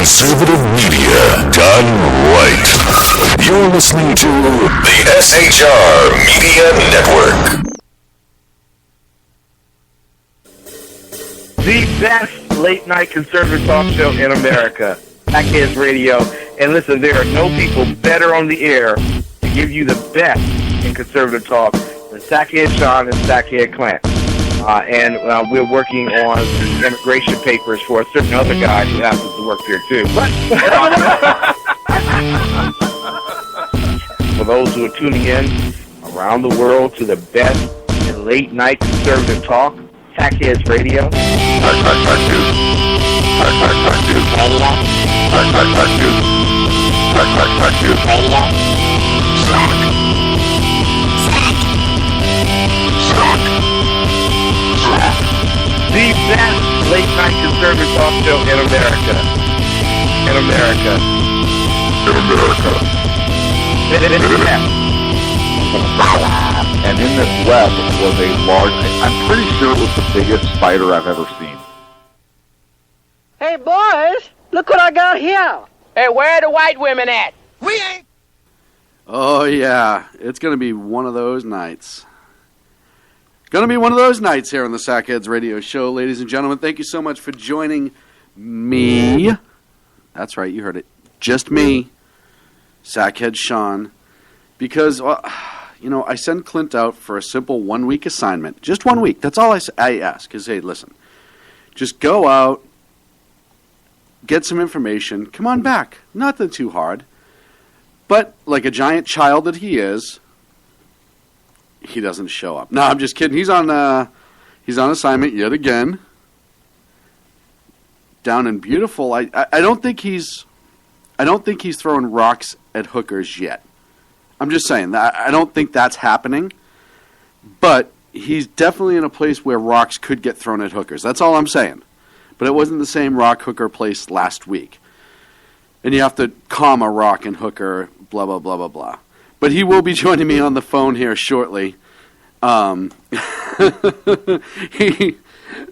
Conservative media done right. You're listening to the SHR Media Network. The best late-night conservative talk show in America, Sackheads Radio. And listen, there are no people better on the air to give you the best in conservative talk than Sackhead Sean and Sackhead Clint. And we're working on the immigration papers for a certain other guy who happens to work there too. But for those who are tuning in around the world to the best in late-night conservative talk, Sackheads Radio. The best late-night conservative talk show in America. In America. And in this web was a large, I'm pretty sure it was the biggest spider I've ever seen. Hey, boys, look what I got here. Hey, where are the white women at? We ain't. Oh, yeah. It's going to be one of those nights. Going to be one of those nights here on the Sackheads Radio Show. Ladies and gentlemen, thank you so much for joining me. That's right, you heard it. Just me, Sackhead Sean. Because, I send Clint out for a simple 1 week assignment. Just 1 week. That's all I ask. Because, hey, listen. Just go out, get some information, come on back. Nothing too hard. But, like a giant child that he is, he doesn't show up. No, I'm just kidding. He's on assignment yet again. Down in beautiful. I don't think he's throwing rocks at hookers yet. I'm just saying that I don't think that's happening. But he's definitely in a place where rocks could get thrown at hookers. That's all I'm saying. But it wasn't the same rock hooker place last week. And you have to calm a rock and hooker, blah, blah, blah, blah, blah. But he will be joining me on the phone here shortly. In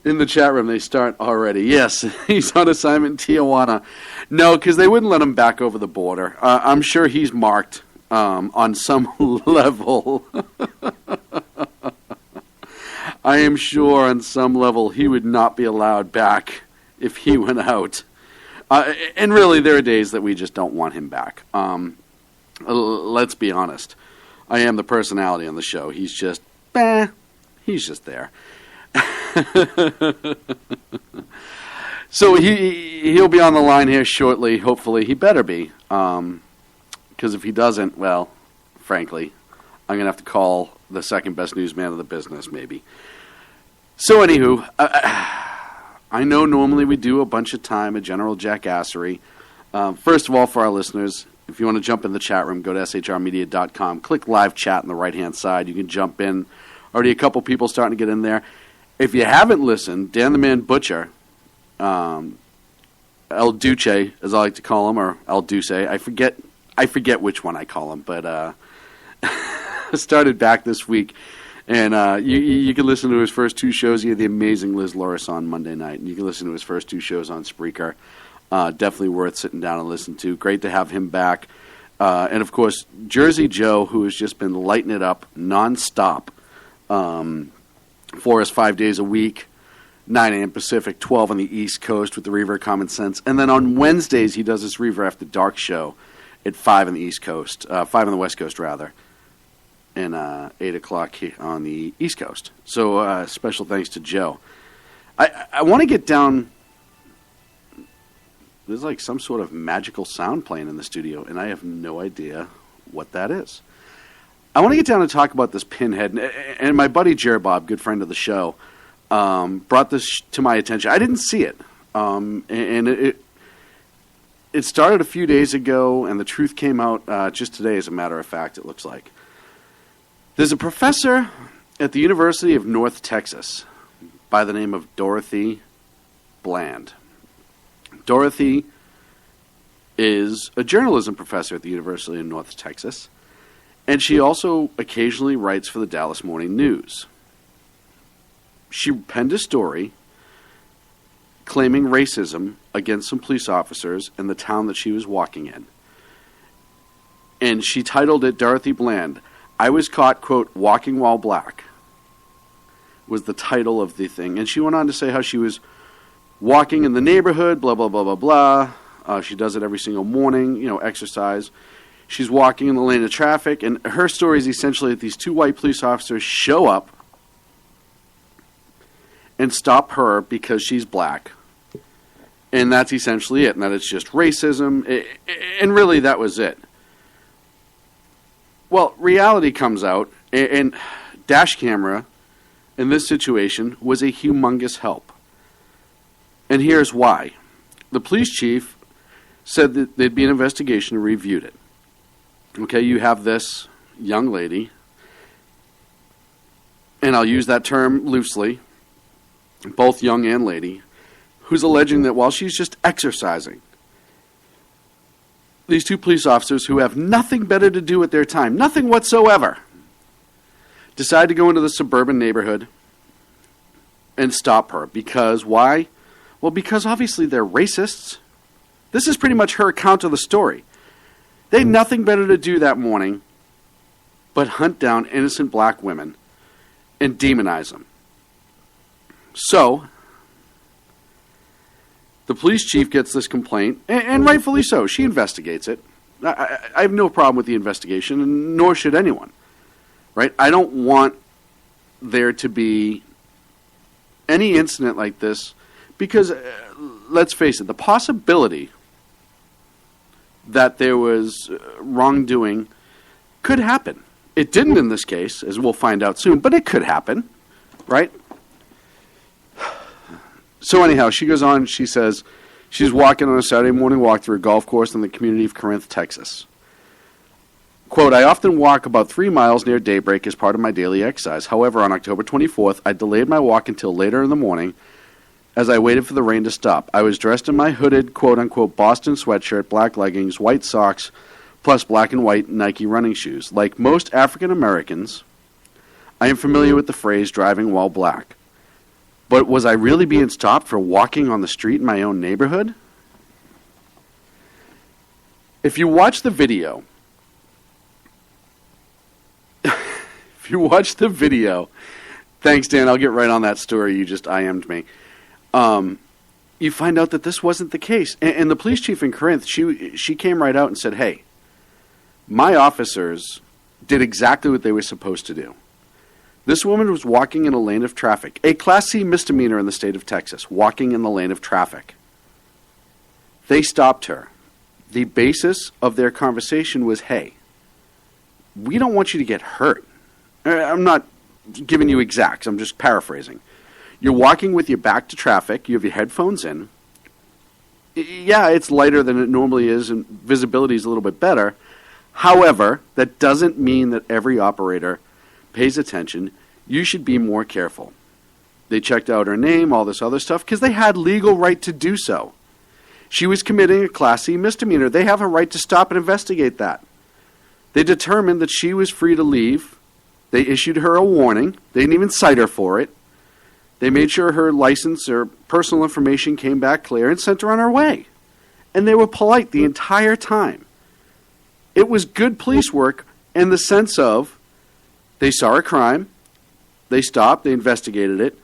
the chat room, they start already. Yes, he's on assignment in Tijuana. No, because they wouldn't let him back over the border. I'm sure he's marked on some level. I am sure on some level he would not be allowed back if he went out. And really, there are days that we just don't want him back. Let's be honest. I am the personality on the show. He's just, he's just there. So he'll be on the line here shortly, hopefully. He better be. Because if he doesn't, well, frankly, I'm going to have to call the second best newsman of the business, maybe. So anywho, I know normally we do a bunch of time, a general jackassery. First of all, for our listeners, if you want to jump in the chat room, go to shrmedia.com. Click live chat on the right-hand side. You can jump in. Already a couple people starting to get in there. If you haven't listened, Dan the Man Butcher, El Duce, as I like to call him, or El Duce, I forget which one I call him, but started back this week. And you can listen to his first two shows. He had the amazing Liz Loris on Monday night. And you can listen to his first two shows on Spreaker. Definitely worth sitting down and listening to. Great to have him back. And, of course, Jersey Joe, who has just been lighting it up nonstop for us 5 days a week, 9 a.m. Pacific, 12 on the East Coast with the Reaver Common Sense. And then on Wednesdays, he does this Reaver After Dark show at 5 on the East Coast, 5 on the West Coast, rather, and 8 o'clock on the East Coast. So special thanks to Joe. I want to get down. There's like some sort of magical sound playing in the studio, and I have no idea what that is. I want to get down and talk about this pinhead. And my buddy Jer Bob, good friend of the show, brought this to my attention. I didn't see it. And it started a few days ago, and the truth came out just today, as a matter of fact, it looks like. There's a professor at the University of North Texas by the name of Dorothy Bland. Dorothy is a journalism professor at the University of North Texas, and she also occasionally writes for the Dallas Morning News. She penned a story claiming racism against some police officers in the town that she was walking in. And she titled it, Dorothy Bland, I was caught, quote, walking while black, was the title of the thing. And she went on to say how she was walking in the neighborhood, blah, blah, blah, blah, blah. She does it every single morning, exercise. She's walking in the lane of traffic, and her story is essentially that these two white police officers show up and stop her because she's black. And that's essentially it, and that it's just racism, and really that was it. Well, reality comes out, and dash camera in this situation was a humongous help. And here's why. The police chief said that there'd be an investigation and reviewed it. Okay, you have this young lady, and I'll use that term loosely, both young and lady, who's alleging that while she's just exercising, these two police officers who have nothing better to do with their time, nothing whatsoever, decide to go into the suburban neighborhood and stop her. Because why? Well, because obviously they're racists. This is pretty much her account of the story. They had nothing better to do that morning but hunt down innocent black women and demonize them. So, the police chief gets this complaint, and rightfully so. She investigates it. I have no problem with the investigation, and nor should anyone. Right? I don't want there to be any incident like this because, let's face it, the possibility that there was wrongdoing could happen. It didn't in this case, as we'll find out soon, but it could happen, right? So anyhow, she goes on, she says she's walking on a Saturday morning walk through a golf course in the community of Corinth, Texas. Quote, I often walk about 3 miles near daybreak as part of my daily exercise. However, on October 24th, I delayed my walk until later in the morning as I waited for the rain to stop. I was dressed in my hooded, quote-unquote, Boston sweatshirt, black leggings, white socks, plus black and white Nike running shoes. Like most African Americans, I am familiar with the phrase driving while black. But was I really being stopped for walking on the street in my own neighborhood? If you watch the video, thanks, Dan, I'll get right on that story. You just IM'd me. You find out that this wasn't the case. And the police chief in Corinth, she came right out and said, hey, my officers did exactly what they were supposed to do. This woman was walking in a lane of traffic, a Class C misdemeanor in the state of Texas, walking in the lane of traffic. They stopped her. The basis of their conversation was, hey, we don't want you to get hurt. I'm not giving you exacts, I'm just paraphrasing. You're walking with your back to traffic, you have your headphones in. Yeah, it's lighter than it normally is, and visibility is a little bit better. However, that doesn't mean that every operator pays attention. You should be more careful. They checked out her name, all this other stuff, because they had legal right to do so. She was committing a Class C misdemeanor. They have a right to stop and investigate that. They determined that she was free to leave. They issued her a warning. They didn't even cite her for it. They made sure her license or personal information came back clear and sent her on her way. And they were polite the entire time. It was good police work in the sense of they saw a crime, they stopped, they investigated it,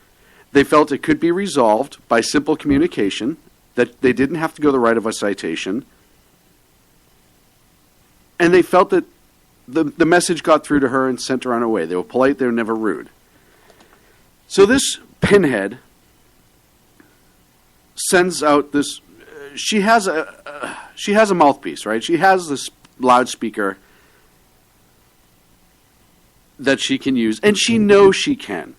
they felt it could be resolved by simple communication, that they didn't have to go the right of a citation, and they felt that the message got through to her and sent her on her way. They were polite, they were never rude. So this pinhead sends out this, she has a mouthpiece, right? She has this loudspeaker that she can use, and she knows she can.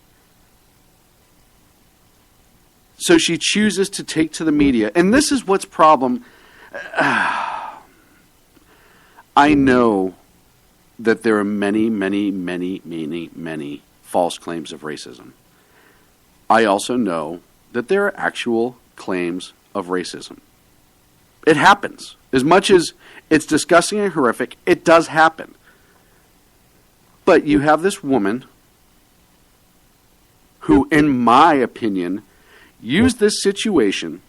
So she chooses to take to the media, and this is what's problem. I know that there are many false claims of racism. I also know that there are actual claims of racism. It happens. As much as it's disgusting and horrific, it does happen. But you have this woman who, in my opinion, used this situation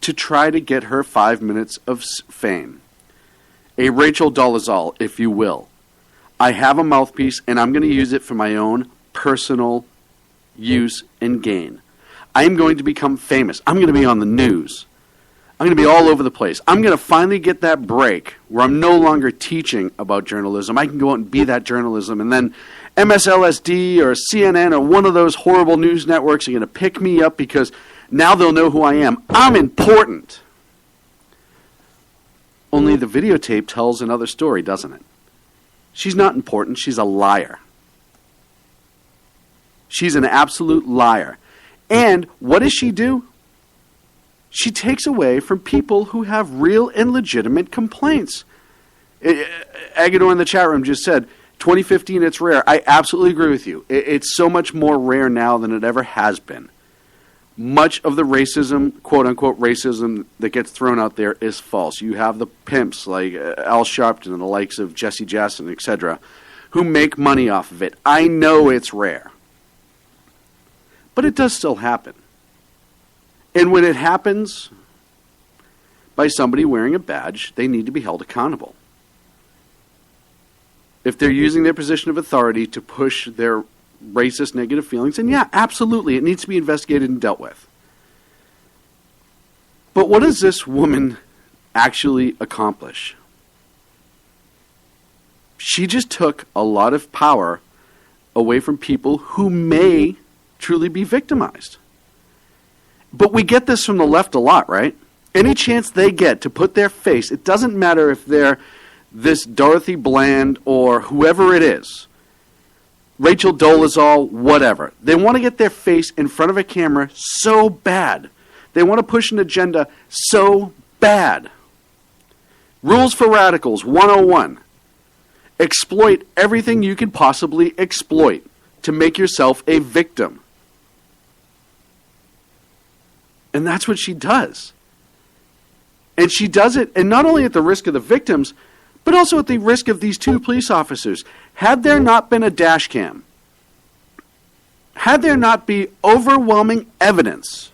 to try to get her 5 minutes of fame. A Rachel Dolezal, if you will. I have a mouthpiece, and I'm going to use it for my own personal use and gain. I'm going to become famous. I'm going to be on the news. I'm going to be all over the place. I'm going to finally get that break where I'm no longer teaching about journalism. I can go out and be that journalism, and then MSLSD or CNN or one of those horrible news networks are going to pick me up because now they'll know who I am. I'm important. Only the videotape tells another story, doesn't it? She's not important. She's a liar. She's an absolute liar. And what does she do? She takes away from people who have real and legitimate complaints. Agador in the chat room just said, 2015, it's rare. I absolutely agree with you. It's so much more rare now than it ever has been. Much of the racism, quote-unquote racism, that gets thrown out there is false. You have the pimps like Al Sharpton and the likes of Jesse Jackson, etc., who make money off of it. I know it's rare. But it does still happen. And when it happens by somebody wearing a badge, they need to be held accountable. If they're using their position of authority to push their racist, negative feelings, then yeah, absolutely, it needs to be investigated and dealt with. But what does this woman actually accomplish? She just took a lot of power away from people who may truly be victimized. But we get this from the left a lot, right? Any chance they get to put their face, it doesn't matter if they're this Dorothy Bland or whoever it is, Rachel Dolezal, whatever. They want to get their face in front of a camera so bad. They want to push an agenda so bad. Rules for Radicals 101. Exploit everything you can possibly exploit to make yourself a victim. And that's what she does. And she does it, and not only at the risk of the victims, but also at the risk of these two police officers. Had there not been a dash cam, had there not be overwhelming evidence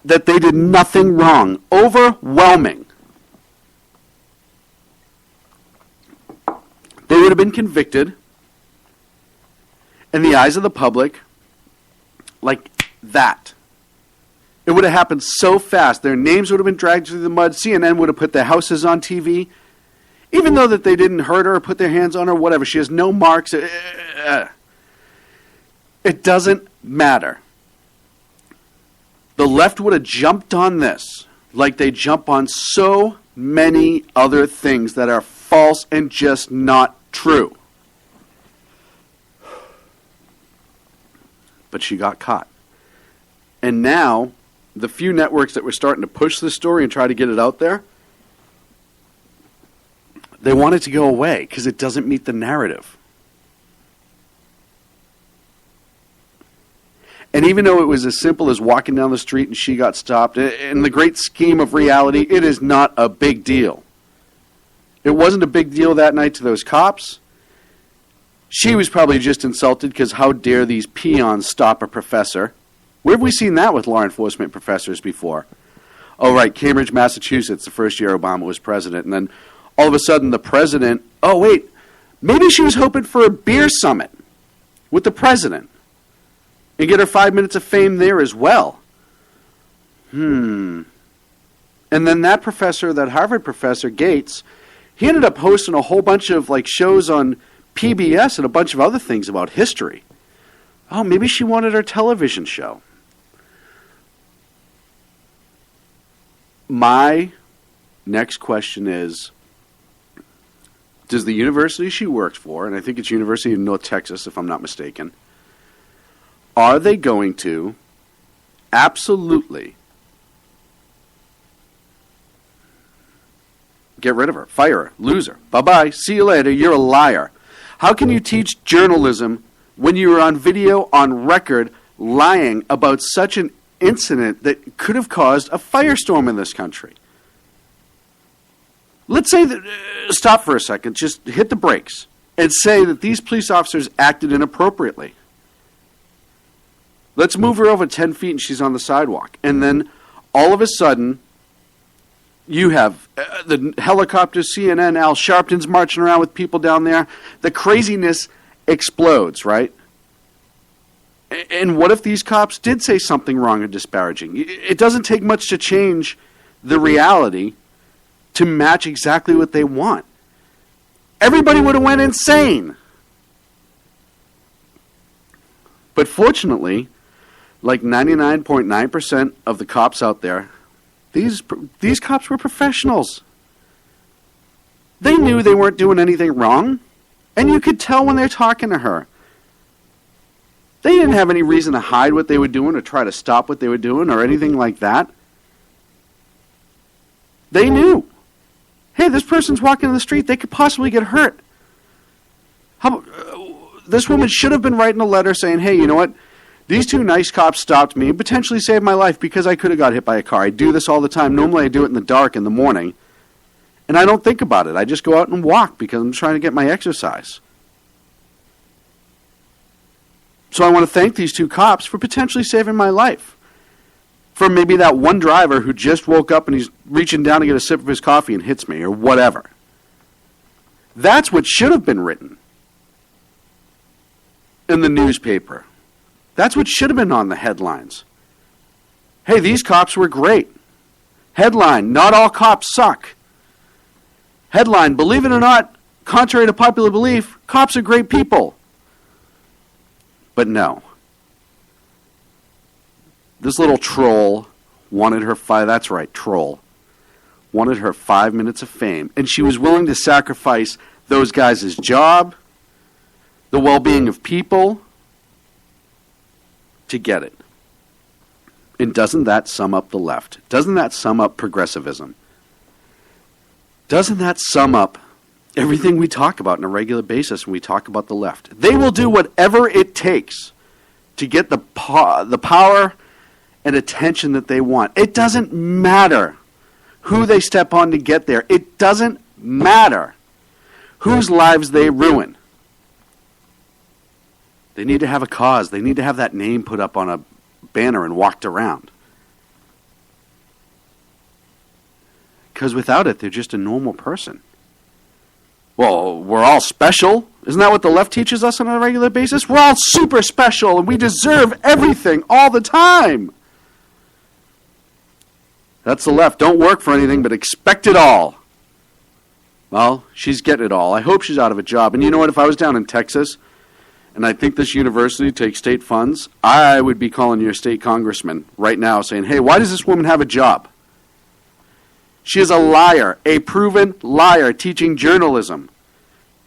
that they did nothing wrong, overwhelming, they would have been convicted in the eyes of the public like that. It would have happened so fast. Their names would have been dragged through the mud. CNN would have put their houses on TV. Even though that they didn't hurt her or put their hands on her, whatever. She has no marks. It doesn't matter. The left would have jumped on this like they jump on so many other things that are false and just not true. But she got caught. And now, the few networks that were starting to push this story and try to get it out there, they want it to go away because it doesn't meet the narrative. And even though it was as simple as walking down the street and she got stopped, in the great scheme of reality, it is not a big deal. It wasn't a big deal that night to those cops. She was probably just insulted because how dare these peons stop a professor? Where have we seen that with law enforcement professors before? Oh, right, Cambridge, Massachusetts, the first year Obama was president. And then all of a sudden the president, oh, wait, maybe she was hoping for a beer summit with the president and get her 5 minutes of fame there as well. And then that professor, that Harvard professor, Gates, he ended up hosting a whole bunch of like shows on PBS and a bunch of other things about history. Oh, maybe she wanted her television show. My next question is, does the university she works for, and I think it's University of North Texas if I'm not mistaken, are they going to absolutely get rid of her, fire her, lose her, bye-bye, see you later, you're a liar? How can you teach journalism when you are on video, on record, lying about such an incident that could have caused a firestorm in this country? Let's say that, stop for a second, just hit the brakes, and say that these police officers acted inappropriately. Let's move her over 10 feet and she's on the sidewalk. And then all of a sudden, you have the helicopters, CNN, Al Sharpton's marching around with people down there. The craziness explodes, right? And what if these cops did say something wrong or disparaging? It doesn't take much to change the reality to match exactly what they want. Everybody would have went insane. But fortunately, like 99.9% of the cops out there, these cops were professionals. They knew they weren't doing anything wrong, and you could tell when they're talking to her. They didn't have any reason to hide what they were doing or try to stop what they were doing or anything like that. They knew. Hey, this person's walking in the street. They could possibly get hurt. This woman should have been writing a letter saying, hey, you know what? These two nice cops stopped me and potentially saved my life because I could have got hit by a car. I do this all the time. Normally I do it in the dark in the morning. And I don't think about it. I just go out and walk because I'm trying to get my exercise. So I want to thank these two cops for potentially saving my life. For maybe that one driver who just woke up and he's reaching down to get a sip of his coffee and hits me or whatever. That's what should have been written in the newspaper. That's what should have been on the headlines. Hey, these cops were great. Headline, not all cops suck. Headline, believe it or not, contrary to popular belief, cops are great people. But no. This little troll wanted her that's right, troll. Wanted her 5 minutes of fame. And she was willing to sacrifice those guys' job, the well-being of people, to get it. And doesn't that sum up the left? Doesn't that sum up progressivism? Doesn't that sum up everything we talk about on a regular basis when we talk about the left? They will do whatever it takes to get the power and attention that they want. It doesn't matter who they step on to get there. It doesn't matter whose lives they ruin. They need to have a cause. They need to have that name put up on a banner and walked around. Because without it, they're just a normal person. Well, we're all special. Isn't that what the left teaches us on a regular basis? We're all super special and we deserve everything all the time. That's the left. Don't work for anything but expect it all. Well, she's getting it all. I hope she's out of a job. And you know what? If I was down in Texas and I think this university takes state funds, I would be calling your state congressman right now saying, hey, why does this woman have a job? She is a liar, a proven liar, teaching journalism.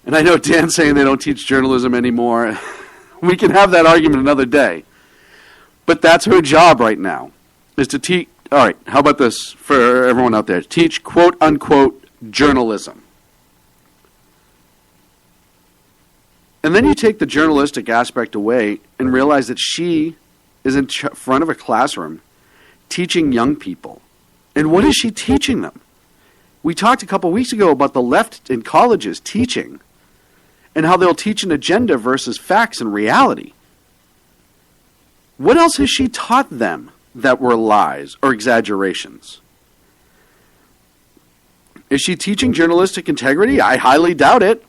And I know Dan's saying they don't teach journalism anymore. We can have that argument another day. But that's her job right now, is to teach. All right, how about this for everyone out there? Teach quote-unquote journalism. And then you take the journalistic aspect away and realize that she is in front of a classroom teaching young people. And what is she teaching them? We talked a couple weeks ago about the left in colleges teaching and how they'll teach an agenda versus facts and reality. What else has she taught them that were lies or exaggerations? Is she teaching journalistic integrity? I highly doubt it.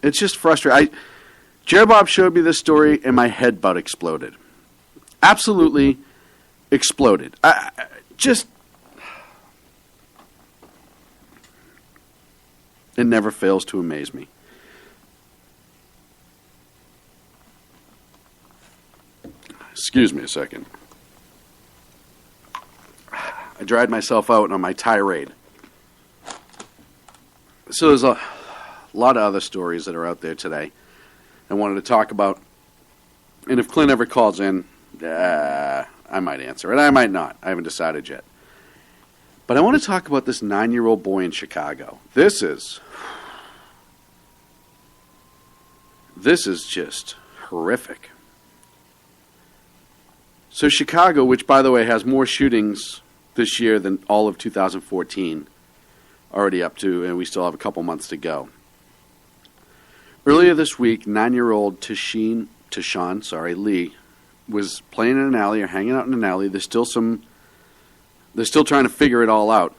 It's just frustrating. Jer Bob showed me this story and my head butt exploded. Absolutely exploded. It never fails to amaze me. Excuse me a second. I dried myself out on my tirade. So there's a lot of other stories that are out there today I wanted to talk about. And if Clint ever calls in, I might answer it. I might not. I haven't decided yet. But I want to talk about this 9-year-old boy in Chicago. This is just horrific. So Chicago, which by the way has more shootings this year than all of 2014, already up to, and we still have a couple months to go. Earlier this week, 9-year-old Tasheen Tyshawn Lee, was playing in an alley or hanging out in an alley. They're still trying to figure it all out.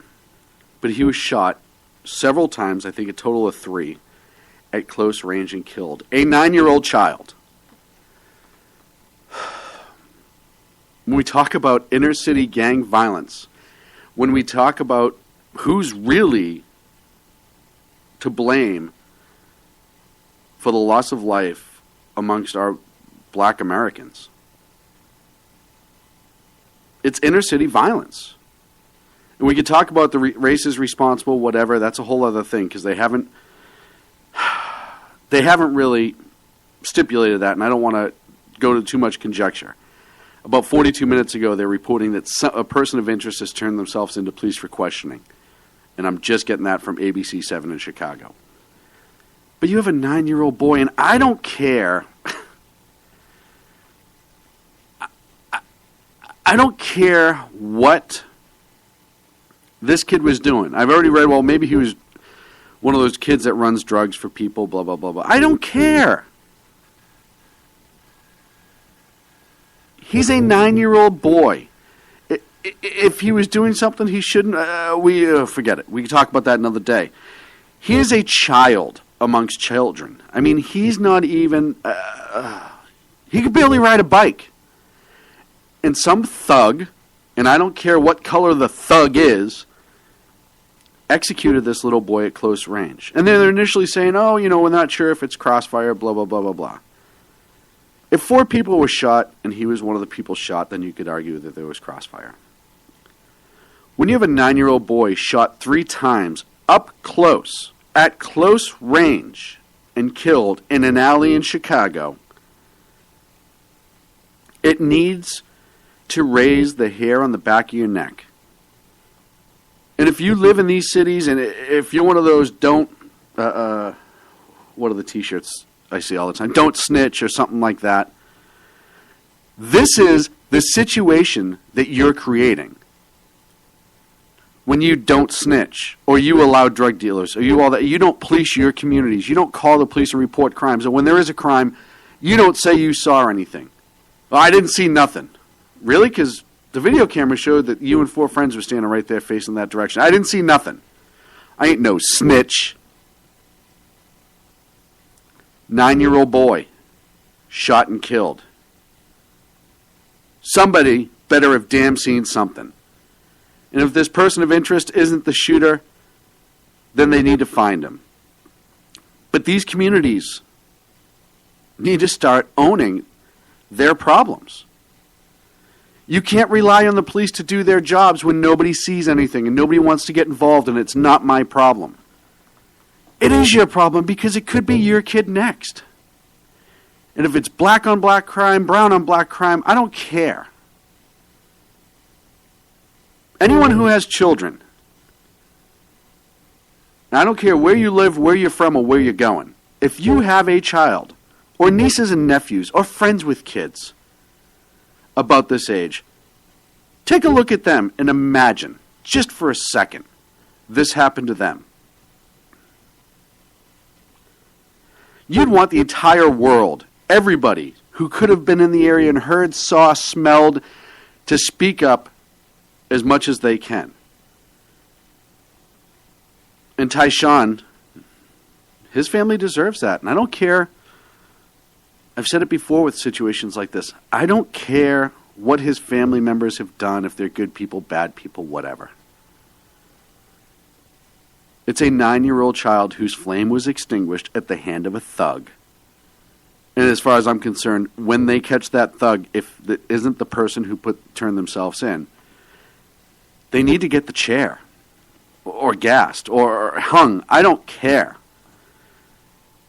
But he was shot several times, I think a total of 3, at close range and killed. A 9-year-old child. When we talk about inner city gang violence, when we talk about who's really to blame for the loss of life amongst our black Americans, it's inner city violence. And we could talk about the races responsible, whatever. That's a whole other thing because they haven't really stipulated that, and I don't want to go to too much conjecture. About 42 minutes ago, they're reporting that a person of interest has turned themselves into police for questioning. And I'm just getting that from ABC 7 in Chicago. But you have a 9-year-old boy, and I don't care. I don't care what this kid was doing. I've already read, well, maybe he was one of those kids that runs drugs for people, blah, blah, blah, blah. I don't care. He's a 9-year-old boy. If he was doing something he shouldn't, forget it. We can talk about that another day. He is a child amongst children. I mean, he's not even, he could barely ride a bike. And some thug, and I don't care what color the thug is, executed this little boy at close range. And then they're initially saying, oh, we're not sure if it's crossfire, blah, blah, blah, blah, blah. If 4 people were shot and he was one of the people shot, then you could argue that there was crossfire. When you have a 9-year-old boy shot 3 times up close, at close range, and killed in an alley in Chicago, it needs to raise the hair on the back of your neck. And if you live in these cities, and if you're one of those what are the t-shirts I see all the time? Don't snitch or something like that. This is the situation that you're creating. When you don't snitch, or you allow drug dealers, or you don't police your communities, you don't call the police and report crimes, and when there is a crime, you don't say you saw anything. Well, I didn't see nothing. Really? Because the video camera showed that you and 4 friends were standing right there facing that direction. I didn't see nothing. I ain't no snitch. 9-year-old boy, shot and killed. Somebody better have damn seen something. And if this person of interest isn't the shooter, then they need to find him. But these communities need to start owning their problems. You can't rely on the police to do their jobs when nobody sees anything and nobody wants to get involved and it's not my problem. It is your problem because it could be your kid next. And if it's black on black crime, brown on black crime, I don't care. Anyone who has children, and I don't care where you live, where you're from, or where you're going, if you have a child, or nieces and nephews, or friends with kids about this age, take a look at them and imagine, just for a second, this happened to them. You'd want the entire world, everybody who could have been in the area and heard, saw, smelled, to speak up as much as they can. And Tyshawn, his family deserves that. And I don't care, I've said it before with situations like this, I don't care what his family members have done, if they're good people, bad people, whatever. It's a 9-year-old child whose flame was extinguished at the hand of a thug. And as far as I'm concerned, when they catch that thug, if it isn't the person who turned themselves in, they need to get the chair, or gassed, or hung. I don't care.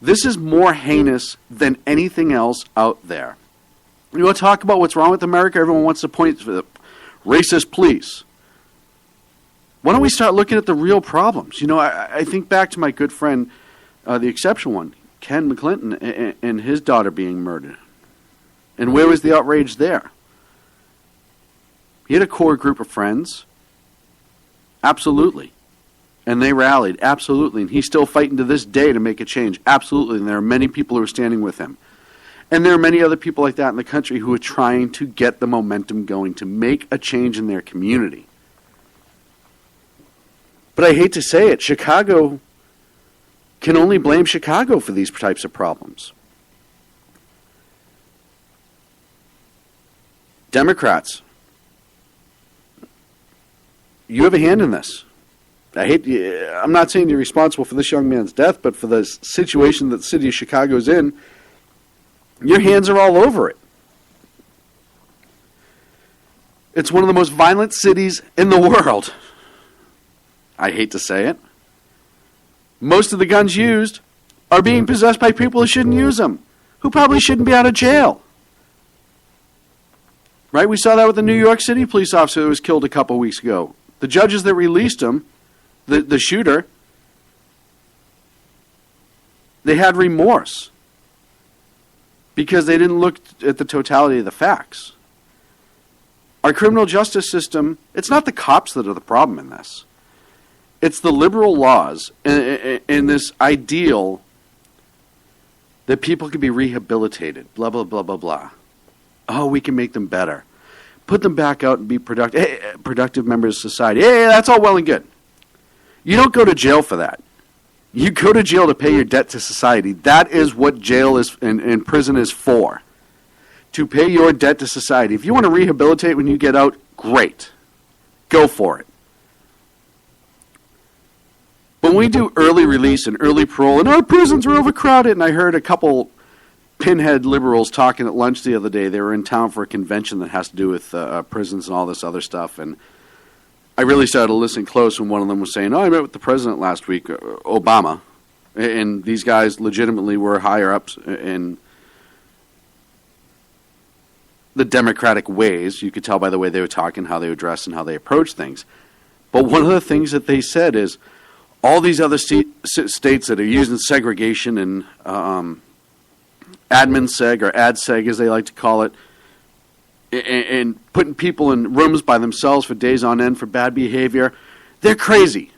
This is more heinous than anything else out there. You want to talk about what's wrong with America? Everyone wants to point to the racist police. Why don't we start looking at the real problems? I think back to my good friend, the exceptional one, Ken McClinton, and his daughter being murdered. And where was the outrage there? He had a core group of friends. Absolutely. And they rallied. Absolutely. And he's still fighting to this day to make a change. Absolutely. And there are many people who are standing with him. And there are many other people like that in the country who are trying to get the momentum going, to make a change in their community. But I hate to say it, Chicago can only blame Chicago for these types of problems. Democrats, you have a hand in this. I'm not saying you're responsible for this young man's death, but for the situation that the city of Chicago's in, your hands are all over it. It's one of the most violent cities in the world. I hate to say it. Most of the guns used are being possessed by people who shouldn't use them, who probably shouldn't be out of jail. Right? We saw that with the New York City police officer who was killed a couple weeks ago. The judges that released him, the shooter, they had remorse because they didn't look at the totality of the facts. Our criminal justice system, it's not the cops that are the problem in this. It's the liberal laws and this ideal that people can be rehabilitated, blah, blah, blah, blah, blah. Oh, we can make them better. Put them back out and be productive members of society. Hey, that's all well and good. You don't go to jail for that. You go to jail to pay your debt to society. That is what jail is and prison is for. To pay your debt to society. If you want to rehabilitate when you get out, great. Go for it. When we do early release and early parole, and our prisons are overcrowded, and I heard a couple pinhead liberals talking at lunch the other day. They were in town for a convention that has to do with prisons and all this other stuff, and I really started to listen close when one of them was saying, I met with the president last week, Obama, and these guys legitimately were higher ups in the democratic ways. You could tell by the way they were talking, how they would dress, and how they approach things. But one of the things that they said is, all these other states that are using segregation and admin seg, or ad seg as they like to call it, and putting people in rooms by themselves for days on end for bad behavior, they're crazy.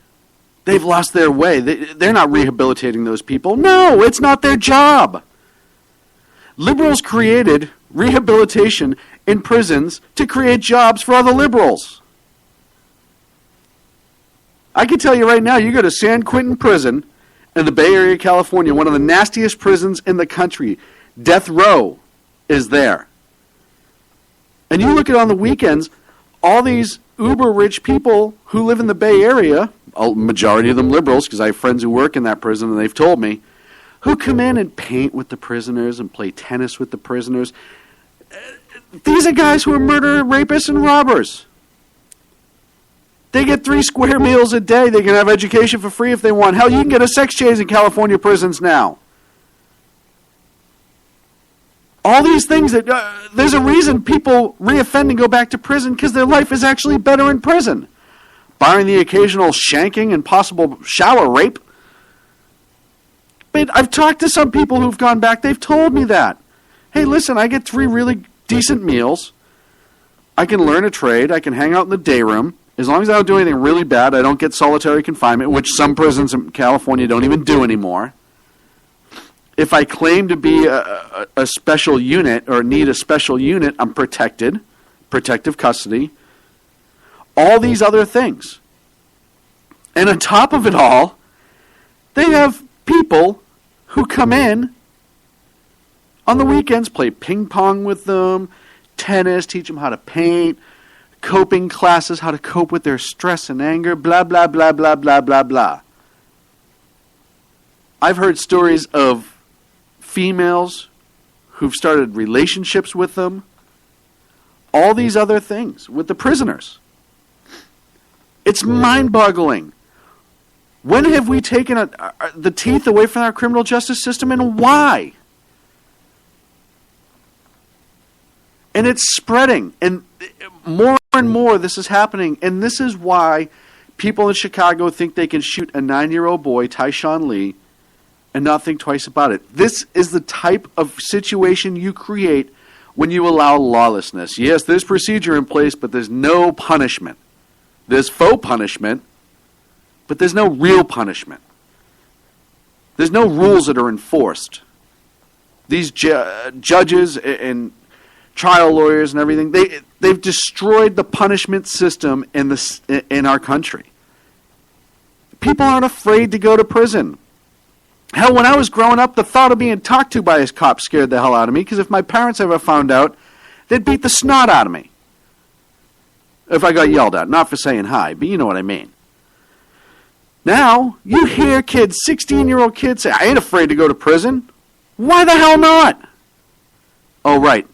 They've lost their way. They're not rehabilitating those people. No, it's not their job. Liberals created rehabilitation in prisons to create jobs for other liberals. I can tell you right now, you go to San Quentin Prison in the Bay Area, California, one of the nastiest prisons in the country. Death row is there. And you look at on the weekends, all these uber-rich people who live in the Bay Area, a majority of them liberals, because I have friends who work in that prison and they've told me, who come in and paint with the prisoners and play tennis with the prisoners. These are guys who are murderers, rapists, and robbers. They get 3 square meals a day. They can have education for free if they want. Hell, you can get a sex change in California prisons now. All these things that there's a reason people reoffend and go back to prison, because their life is actually better in prison, barring the occasional shanking and possible shower rape. But I've talked to some people who've gone back. They've told me that. Hey, listen, I get 3 really decent meals. I can learn a trade. I can hang out in the day room. As long as I don't do anything really bad, I don't get solitary confinement, which some prisons in California don't even do anymore. If I claim to be a special unit or need a special unit, I'm protected, protective custody, all these other things. And on top of it all, they have people who come in on the weekends, play ping pong with them, tennis, teach them how to paint, coping classes, how to cope with their stress and anger, blah, blah, blah, blah, blah, blah, blah. I've heard stories of females who've started relationships with them, all these other things with the prisoners. It's mind-boggling. When have we taken the teeth away from our criminal justice system, and why? And it's spreading, and more and more this is happening, and this is why people in Chicago think they can shoot a 9-year-old boy, Tyshawn Lee, and not think twice about it. This is the type of situation you create when you allow lawlessness. Yes, there's procedure in place, but there's no punishment. There's faux punishment, but there's no real punishment. There's no rules that are enforced. these judges and trial lawyers and everything, they've destroyed the punishment system in our country. People aren't afraid to go to prison. Hell, when I was growing up, the thought of being talked to by a cop scared the hell out of me, because if my parents ever found out, they'd beat the snot out of me. If I got yelled at, not for saying hi, but you know what I mean. Now, you hear kids, 16-year-old kids say, I ain't afraid to go to prison. Why the hell not? Oh, right.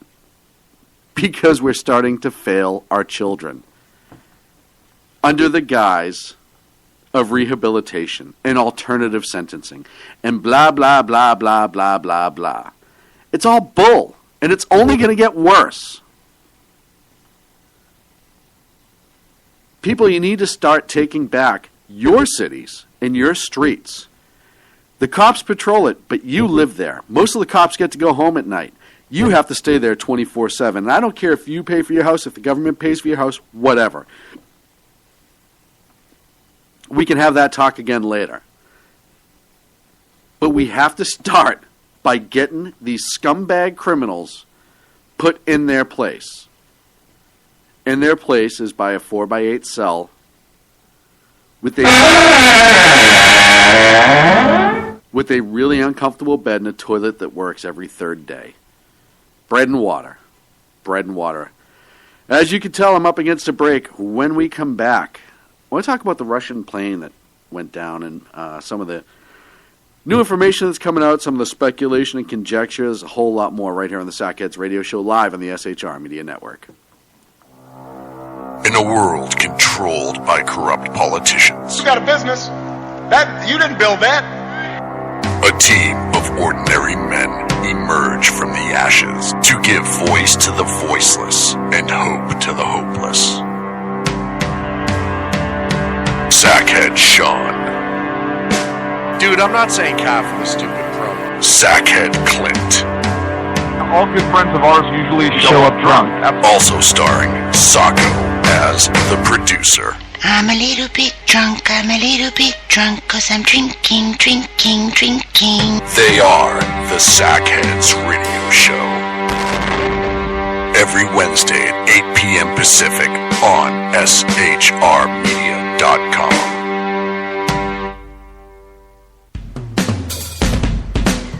Because we're starting to fail our children. Under the guise of rehabilitation and alternative sentencing and blah, blah, blah, blah, blah, blah, blah. It's all bull, and it's only going to get worse. People, you need to start taking back your cities and your streets. The cops patrol it, but you live there. Most of the cops get to go home at night. You have to stay there 24/7. And I don't care if you pay for your house, if the government pays for your house, whatever. We can have that talk again later. But we have to start by getting these scumbag criminals put in their place. And their place is by a 4x8 cell with a really uncomfortable bed and a toilet that works every third day. Bread and water. Bread and water. As you can tell, I'm up against a break. When we come back, I want to talk about the Russian plane that went down and some of the new information that's coming out, some of the speculation and conjecture. There's a whole lot more right here on the Sackheads Radio Show, live on the SHR Media Network. In a world controlled by corrupt politicians, You got a business. That you didn't build that. a team of ordinary men emerge from the ashes to give voice to the voiceless and hope to the hopeless. Sackhead Sean. Dude, I'm not saying cow for the stupid promo. Sackhead Clint. All good friends of ours usually show up drunk. Also starring Sacco as the producer. I'm a little bit drunk, 'cause I'm drinking. They are the Sackheads Radio Show. Every Wednesday at 8 p.m. Pacific on shrmedia.com.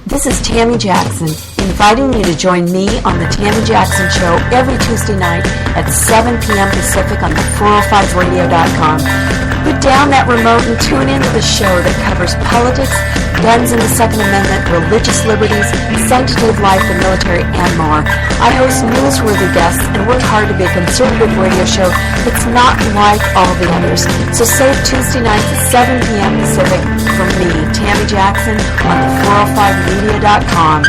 This is Tammy Jackson, inviting you to join me on the Tammy Jackson Show every Tuesday night at 7 p.m. Pacific on the 405radio.com. Put down that remote and tune into the show that covers politics, guns and the Second Amendment, religious liberties, sanctity of life, the military, and more. I host newsworthy guests and work hard to be a conservative radio show that's not like all the others. So save Tuesday nights at 7 p.m. Pacific from me, Tammy Jackson, on the 405media.com.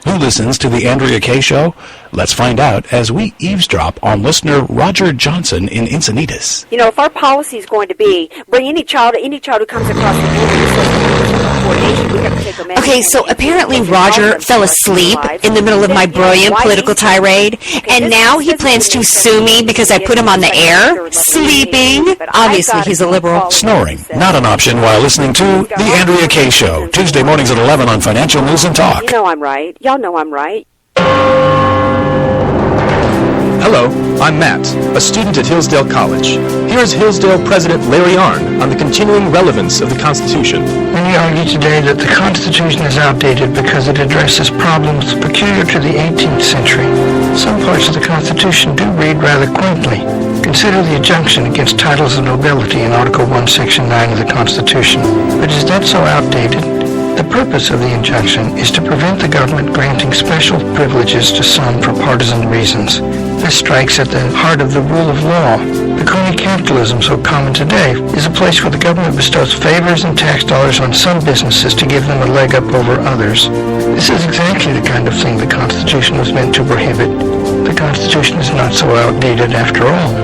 Who listens to the Andrea Kaye Show? Let's find out as we eavesdrop on listener Roger Johnson in Encinitas. You know, if our policy is going to be bring any child who comes across the border, we have to take them in. Okay, so apparently Roger fell asleep in the middle of my brilliant political tirade, and now he plans to sue me because I put him on the air, sleeping. Obviously, he's a liberal. Snoring, not an option while listening to the Andrea Kaye Show, Tuesday mornings at 11 on Financial News and Talk. You know I'm right. Y'all know I'm right. Hello, I'm Matt, a student at Hillsdale College. Here's Hillsdale President Larry Arnn on the continuing relevance of the Constitution. Many argue today that the Constitution is outdated because it addresses problems peculiar to the 18th century. Some parts of the Constitution do read rather quaintly. Consider the injunction against titles of nobility in Article 1, Section 9 of the Constitution. But is that so outdated? The purpose of the injunction is to prevent the government granting special privileges to some for partisan reasons. This strikes at the heart of the rule of law. The crony capitalism so common today is a place where the government bestows favors and tax dollars on some businesses to give them a leg up over others. This is exactly the kind of thing the Constitution was meant to prohibit. The Constitution is not so outdated after all.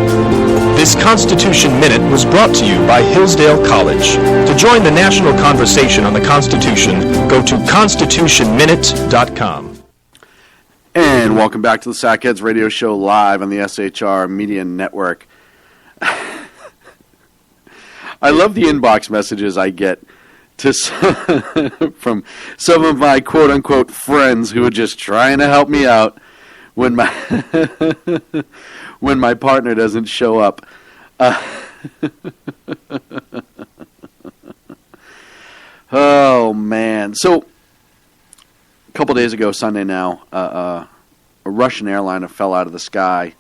This Constitution Minute was brought to you by Hillsdale College. To join the national conversation on the Constitution, go to constitutionminute.com. And welcome back to the Sackheads Radio Show, live on the SHR Media Network. I love the inbox messages I get from some of my quote-unquote friends who were just trying to help me out when my when my partner doesn't show up. Oh, man. So, a couple days ago, Sunday now, a Russian airliner fell out of the sky.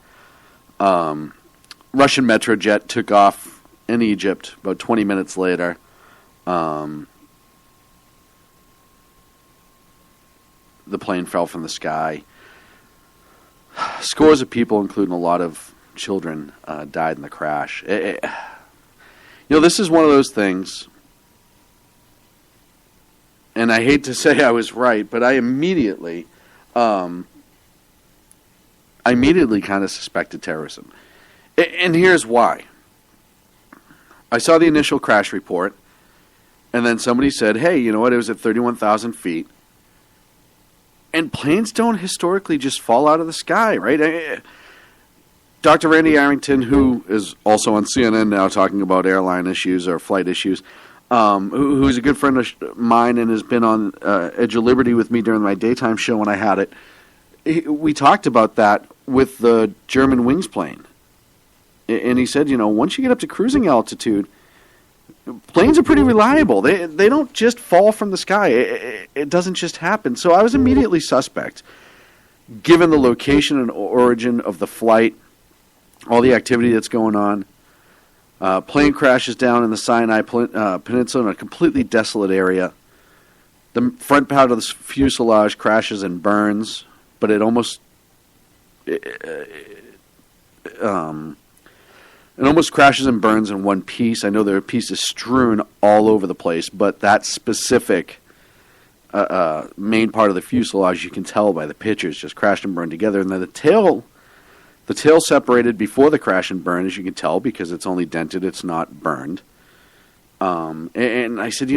Russian Metrojet took off in Egypt about 20 minutes later. The plane fell from the sky. Scores of people, including a lot of children, died in the crash. This is one of those things, and I hate to say I was right, but I immediately kind of suspected terrorism. And here's why. I saw the initial crash report, and then somebody said, hey, you know what, it was at 31,000 feet. And planes don't historically just fall out of the sky, right? Dr. Randy Arrington, who is also on CNN now talking about airline issues or flight issues, who's a good friend of mine and has been on Edge of Liberty with me during my daytime show when I had it, we talked about that with the German Wings plane. And he said, once you get up to cruising altitude, planes are pretty reliable. They don't just fall from the sky. It doesn't just happen. So I was immediately suspect, given the location and origin of the flight, all the activity that's going on. Plane crashes down in the Sinai Peninsula in a completely desolate area. The front part of the fuselage crashes and burns, but it almost crashes and burns in one piece. I know there are pieces strewn all over the place, but that specific main part of the fuselage, you can tell by the pictures, just crashed and burned together. And then the tail separated before the crash and burn, as you can tell, because it's only dented, it's not burned. And I said,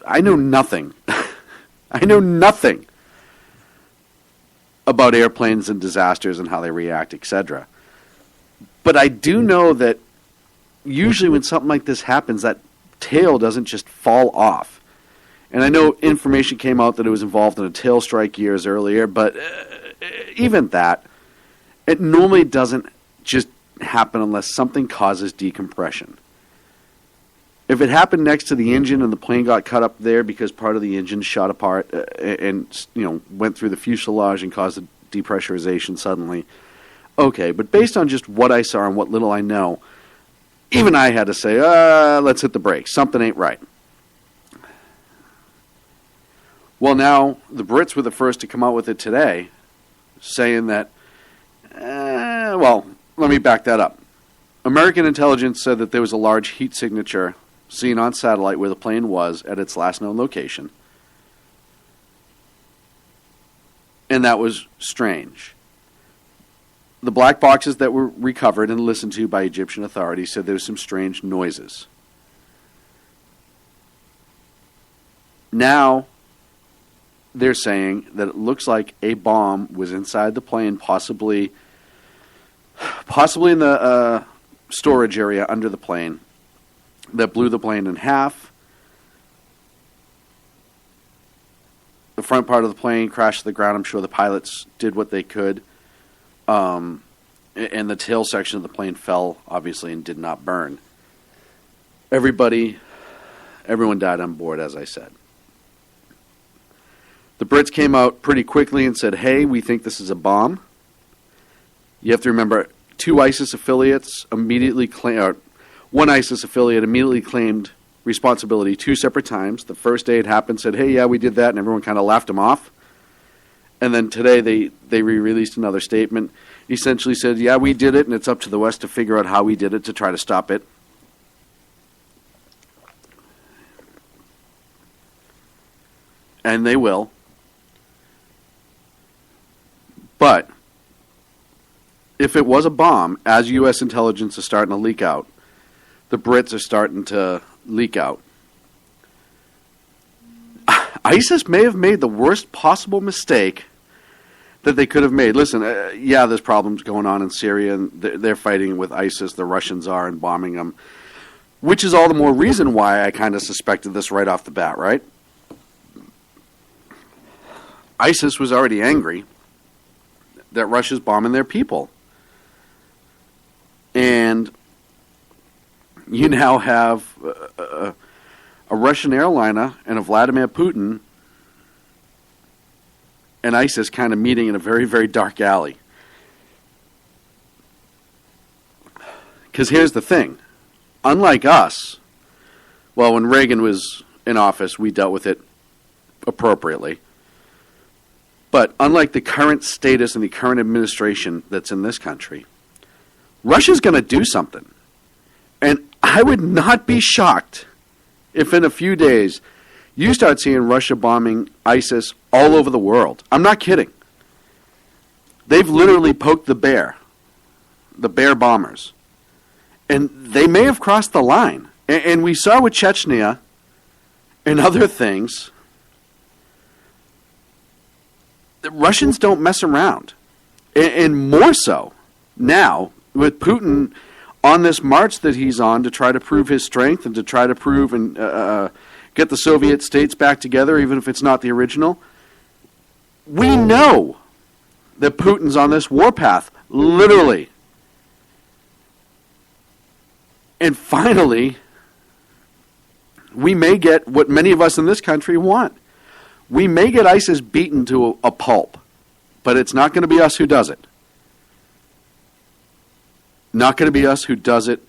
I know nothing. I know nothing about airplanes and disasters and how they react, etc. But I do know that usually when something like this happens, that tail doesn't just fall off. And I know information came out that it was involved in a tail strike years earlier, but even that, it normally doesn't just happen unless something causes decompression. If it happened next to the engine and the plane got cut up there because part of the engine shot apart and went through the fuselage and caused a depressurization suddenly, okay, but based on just what I saw and what little I know, even I had to say, let's hit the brakes. Something ain't right. Well, now, the Brits were the first to come out with it today, saying that, let me back that up. American intelligence said that there was a large heat signature seen on satellite where the plane was at its last known location. And that was strange. The black boxes that were recovered and listened to by Egyptian authorities said there was some strange noises. Now, they're saying that it looks like a bomb was inside the plane, possibly in the storage area under the plane, that blew the plane in half. The front part of the plane crashed to the ground. I'm sure the pilots did what they could. And the tail section of the plane fell, obviously, and did not burn. Everyone died on board, as I said. The Brits came out pretty quickly and said, hey, we think this is a bomb. You have to remember, one ISIS affiliate immediately claimed responsibility 2 separate times. The first day it happened, said, hey, yeah, we did that, and everyone kind of laughed them off. And then today they re-released another statement. Essentially said, yeah, we did it, and it's up to the West to figure out how we did it to try to stop it. And they will. But if it was a bomb, as U.S. intelligence is starting to leak out, the Brits are starting to leak out. ISIS may have made the worst possible mistake that they could have made. Listen, there's problems going on in Syria, and they're fighting with ISIS, the Russians are, and bombing them. Which is all the more reason why I kind of suspected this right off the bat, right? ISIS was already angry that Russia's bombing their people. And you now have a Russian airliner and a Vladimir Putin and ISIS kind of meeting in a very, very dark alley. Because here's the thing. Unlike us, well, when Reagan was in office, we dealt with it appropriately. But unlike the current status and the current administration that's in this country, Russia's going to do something. And I would not be shocked if in a few days you start seeing Russia bombing ISIS all over the world. I'm not kidding. They've literally poked the bear bombers. And they may have crossed the line. And we saw with Chechnya and other things, the Russians don't mess around. And more so now, with Putin on this march that he's on to try to prove his strength and to try to prove and get the Soviet states back together, even if it's not the original, we know that Putin's on this warpath, literally. And finally, we may get what many of us in this country want. We may get ISIS beaten to a pulp, but it's not going to be us who does it. Not going to be us who does it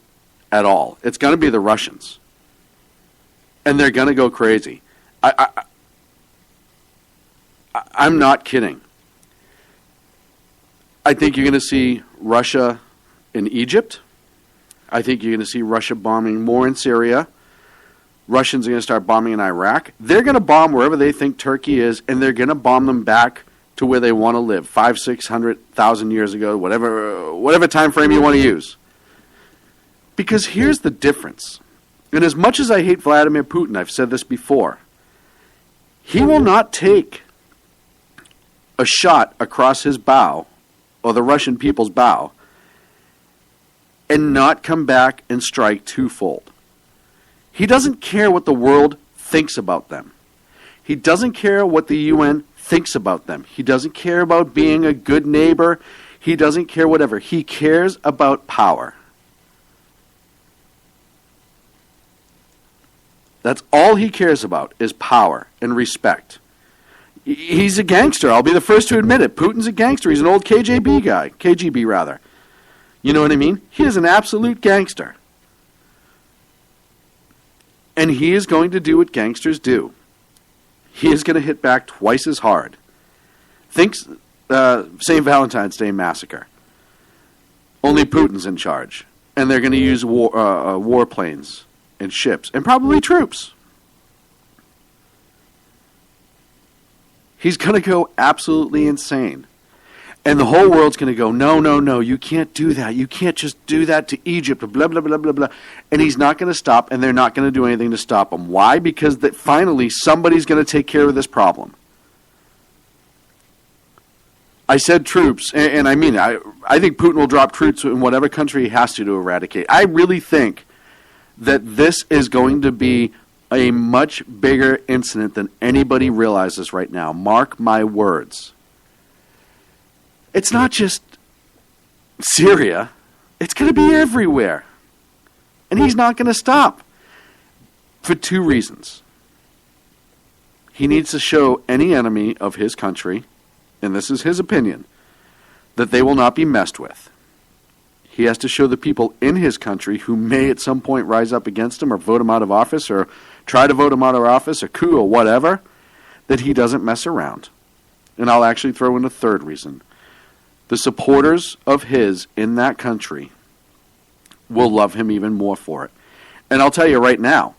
at all. It's going to be the Russians. And they're going to go crazy. I'm not kidding. I think you're going to see Russia in Egypt. I think you're going to see Russia bombing more in Syria. Russians are going to start bombing in Iraq. They're going to bomb wherever they think Turkey is, and they're going to bomb them back to where they want to live, 500,000, 600,000 years ago, whatever time frame you want to use. Because here's the difference. And as much as I hate Vladimir Putin, I've said this before, he will not take a shot across his bow, or the Russian people's bow, and not come back and strike twofold. He doesn't care what the world thinks about them. He doesn't care what the UN thinks about them. He doesn't care about being a good neighbor. He doesn't care whatever. He cares about power. That's all he cares about is power and respect. He's a gangster. I'll be the first to admit it. Putin's a gangster. He's an old KGB guy. KGB, rather. You know what I mean? He is an absolute gangster. And he is going to do what gangsters do. He is going to hit back twice as hard. Think St. Valentine's Day massacre. Only Putin's in charge. And they're going to use warplanes and ships and probably troops. He's going to go absolutely insane. And the whole world's going to go, no, you can't do that. You can't just do that to Egypt, blah, blah, blah, blah, blah. And he's not going to stop, and they're not going to do anything to stop him. Why? Because finally somebody's going to take care of this problem. I said troops, and I mean, I think Putin will drop troops in whatever country he has to eradicate. I really think that this is going to be a much bigger incident than anybody realizes right now. Mark my words. It's not just Syria. It's going to be everywhere. And he's not going to stop. For two reasons. He needs to show any enemy of his country, and this is his opinion, that they will not be messed with. He has to show the people in his country who may at some point rise up against him or vote him out of office or try to vote him out of office or coup or whatever, that he doesn't mess around. And I'll actually throw in a third reason. The supporters of his in that country will love him even more for it. And I'll tell you right now,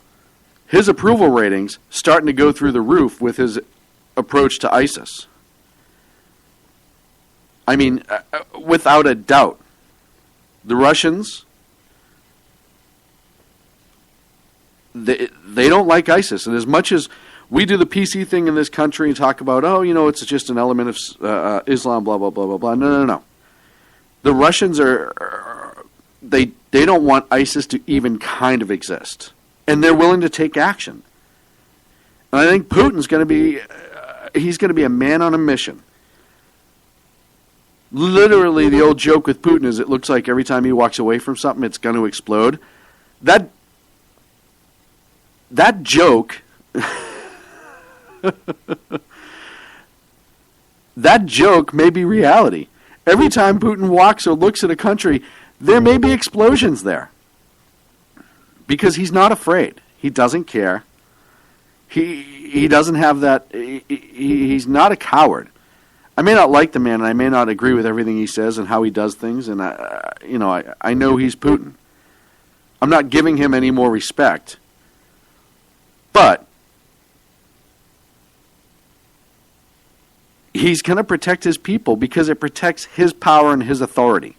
his approval ratings starting to go through the roof with his approach to ISIS. I mean, without a doubt, the Russians, they don't like ISIS. And as much as we do the PC thing in this country and talk about, it's just an element of Islam, blah, blah, blah, blah, blah. No. The Russians they They don't want ISIS to even kind of exist. And they're willing to take action. And I think Putin's going to be, he's going to be a man on a mission. Literally, the old joke with Putin is it looks like every time he walks away from something, it's going to explode. That joke, that joke may be reality. Every time Putin walks or looks at a country, there may be explosions there. Because he's not afraid. He doesn't care. He doesn't have that. He's not a coward. I may not like the man, and I may not agree with everything he says and how he does things, and I know he's Putin. I'm not giving him any more respect. But he's going to protect his people because it protects his power and his authority.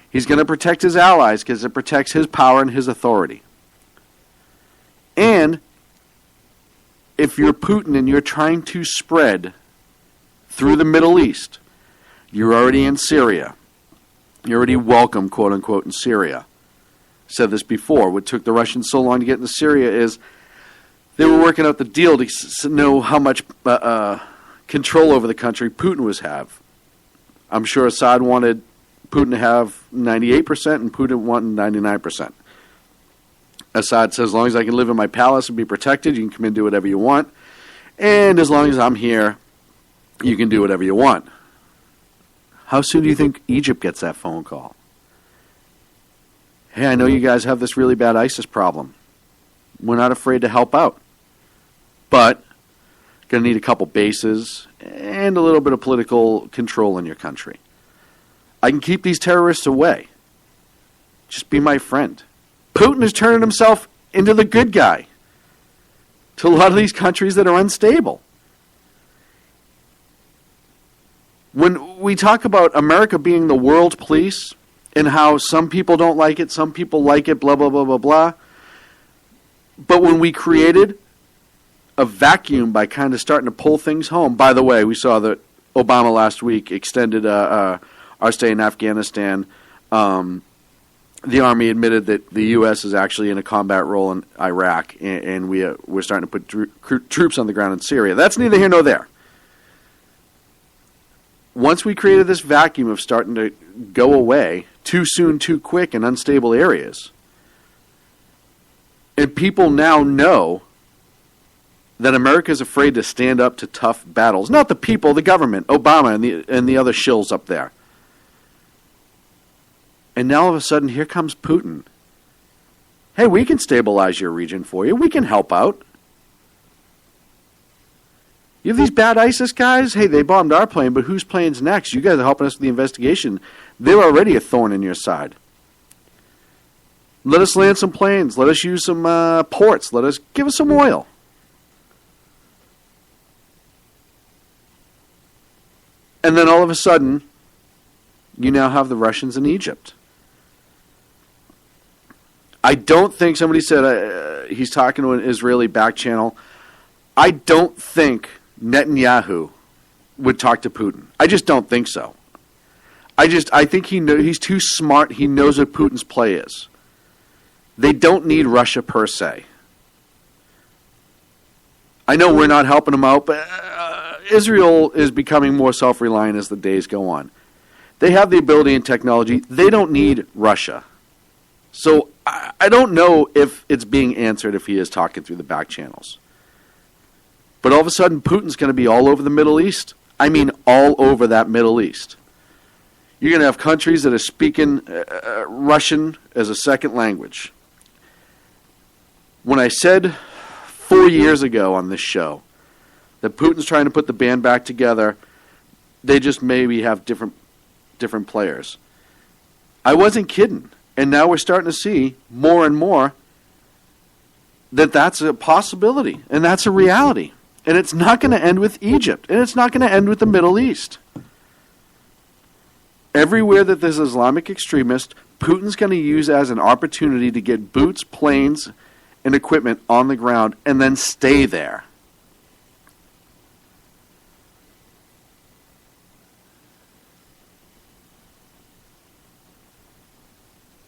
He's going to protect his allies because it protects his power and his authority. And if you're Putin and you're trying to spread through the Middle East, you're already in Syria. You're already welcome, quote unquote, in Syria. Said this before. What took the Russians so long to get into Syria is they were working out the deal to know how much control over the country Putin was have. I'm sure Assad wanted Putin to have 98% and Putin wanted 99%. Assad says, as long as I can live in my palace and be protected, you can come and do whatever you want. And as long as I'm here, you can do whatever you want. How soon do you think Egypt gets that phone call? Hey, I know you guys have this really bad ISIS problem. We're not afraid to help out. But going to need a couple bases and a little bit of political control in your country. I can keep these terrorists away. Just be my friend. Putin is turning himself into the good guy to a lot of these countries that are unstable. When we talk about America being the world police and how some people don't like it, some people like it, blah, blah, blah, blah, blah. But when we created a vacuum by kind of starting to pull things home, by the way, we saw that Obama last week extended our stay in Afghanistan. The Army admitted that the U.S. is actually in a combat role in Iraq, and we're starting to put troops on the ground in Syria. That's neither here nor there. Once we created this vacuum of starting to go away too soon, too quick in unstable areas, and people now know that America is afraid to stand up to tough battles. Not the people, the government, Obama and the other shills up there. And now all of a sudden, here comes Putin. Hey, we can stabilize your region for you. We can help out. You have these bad ISIS guys? Hey, they bombed our plane, but whose plane's next? You guys are helping us with the investigation. They're already a thorn in your side. Let us land some planes. Let us use some ports. Give us some oil. And then all of a sudden, you now have the Russians in Egypt. I don't think, somebody said he's talking to an Israeli back channel. I don't think Netanyahu would talk to Putin. I just don't think so. I think he's too smart. He knows what Putin's play is. They don't need Russia per se. I know we're not helping them out, but Israel is becoming more self-reliant as the days go on. They have the ability and technology. They don't need Russia. So I don't know if it's being answered if he is talking through the back channels. But all of a sudden, Putin's going to be all over the Middle East. I mean, all over that Middle East. You're going to have countries that are speaking Russian as a second language. When I said 4 years ago on this show that Putin's trying to put the band back together, they just maybe have different players. I wasn't kidding. And now we're starting to see more and more that that's a possibility and that's a reality. And it's not going to end with Egypt. And it's not going to end with the Middle East. Everywhere that there's Islamic extremists, Putin's going to use as an opportunity to get boots, planes, and equipment on the ground and then stay there.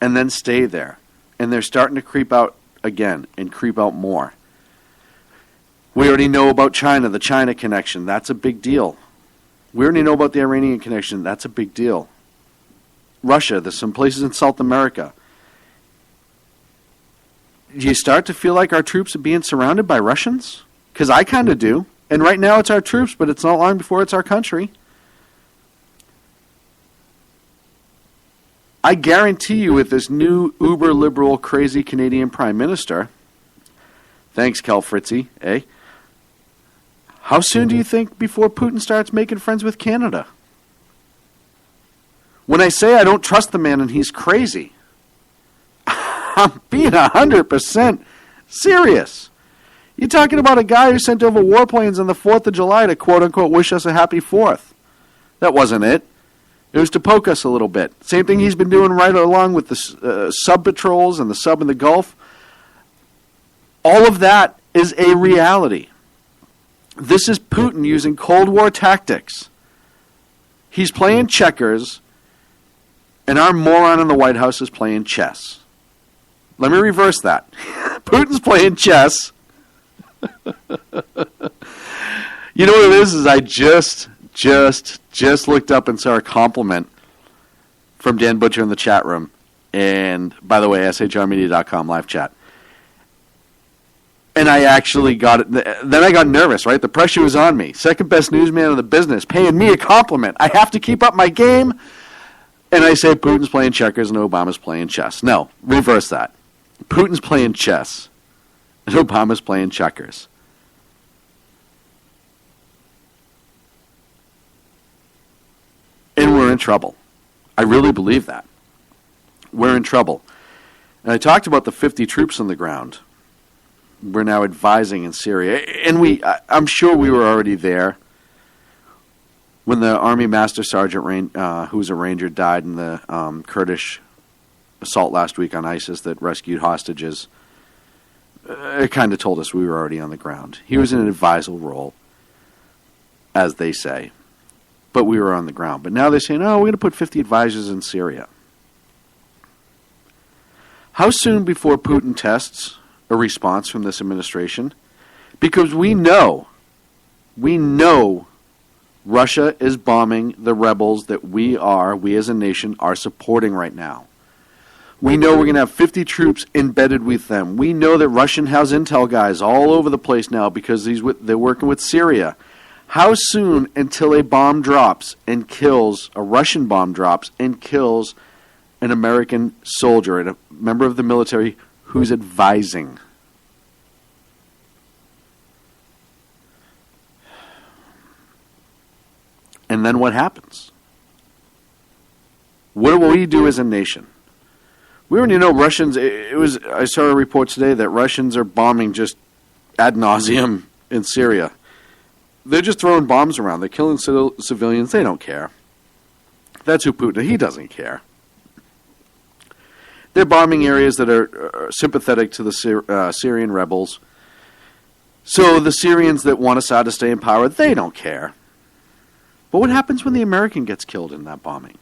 and then stay there. And they're starting to creep out again and creep out more. We already know about China, the China connection. That's a big deal. We already know about the Iranian connection. That's a big deal. Russia, there's some places in South America. Do you start to feel like our troops are being surrounded by Russians? Because I kind of do. And right now it's our troops, but it's not long before it's our country. I guarantee you with this new uber-liberal, crazy Canadian Prime Minister, thanks, Cal Fritzy, eh? How soon do you think before Putin starts making friends with Canada? When I say I don't trust the man and he's crazy, I'm being 100% serious. You're talking about a guy who sent over warplanes on the 4th of July to quote-unquote wish us a happy 4th. That wasn't it. It was to poke us a little bit. Same thing he's been doing right along with the sub-patrols and the sub in the Gulf. All of that is a reality. This is Putin using Cold War tactics. He's playing checkers, and our moron in the White House is playing chess. Let me reverse that. Putin's playing chess. You know what it is I just looked up and saw a compliment from Dan Butcher in the chat room. And, by the way, shrmedia.com live chat. And I actually got it. Then I got nervous, right? The pressure was on me. Second best newsman in the business, paying me a compliment. I have to keep up my game. And I say Putin's playing checkers and Obama's playing chess. No, reverse that. Putin's playing chess and Obama's playing checkers. And we're in trouble. I really believe that. We're in trouble. And I talked about the 50 troops on the ground. We're now advising in Syria. And I'm sure we were already there when the Army Master Sergeant, who was a Ranger, died in the Kurdish assault last week on ISIS that rescued hostages. It kind of told us we were already on the ground. He was in an advisal role, as they say. But we were on the ground. But now they're saying, we're going to put 50 advisors in Syria. How soon before Putin tests a response from this administration? Because we know Russia is bombing the rebels that we as a nation, are supporting right now. We know we're going to have 50 troops embedded with them. We know that Russian House Intel guys all over the place now because they're working with Syria. How soon until a bomb drops and kills, a Russian bomb drops and kills an American soldier and a member of the military who's advising? And then what happens? What will we do as a nation? We already know Russians, I saw a report today that Russians are bombing just ad nauseum in Syria. They're just throwing bombs around. They're killing civilians. They don't care. That's who Putin is. He doesn't care. They're bombing areas that are sympathetic to the Syrian rebels. So the Syrians that want Assad to stay in power, they don't care. But what happens when the American gets killed in that bombing?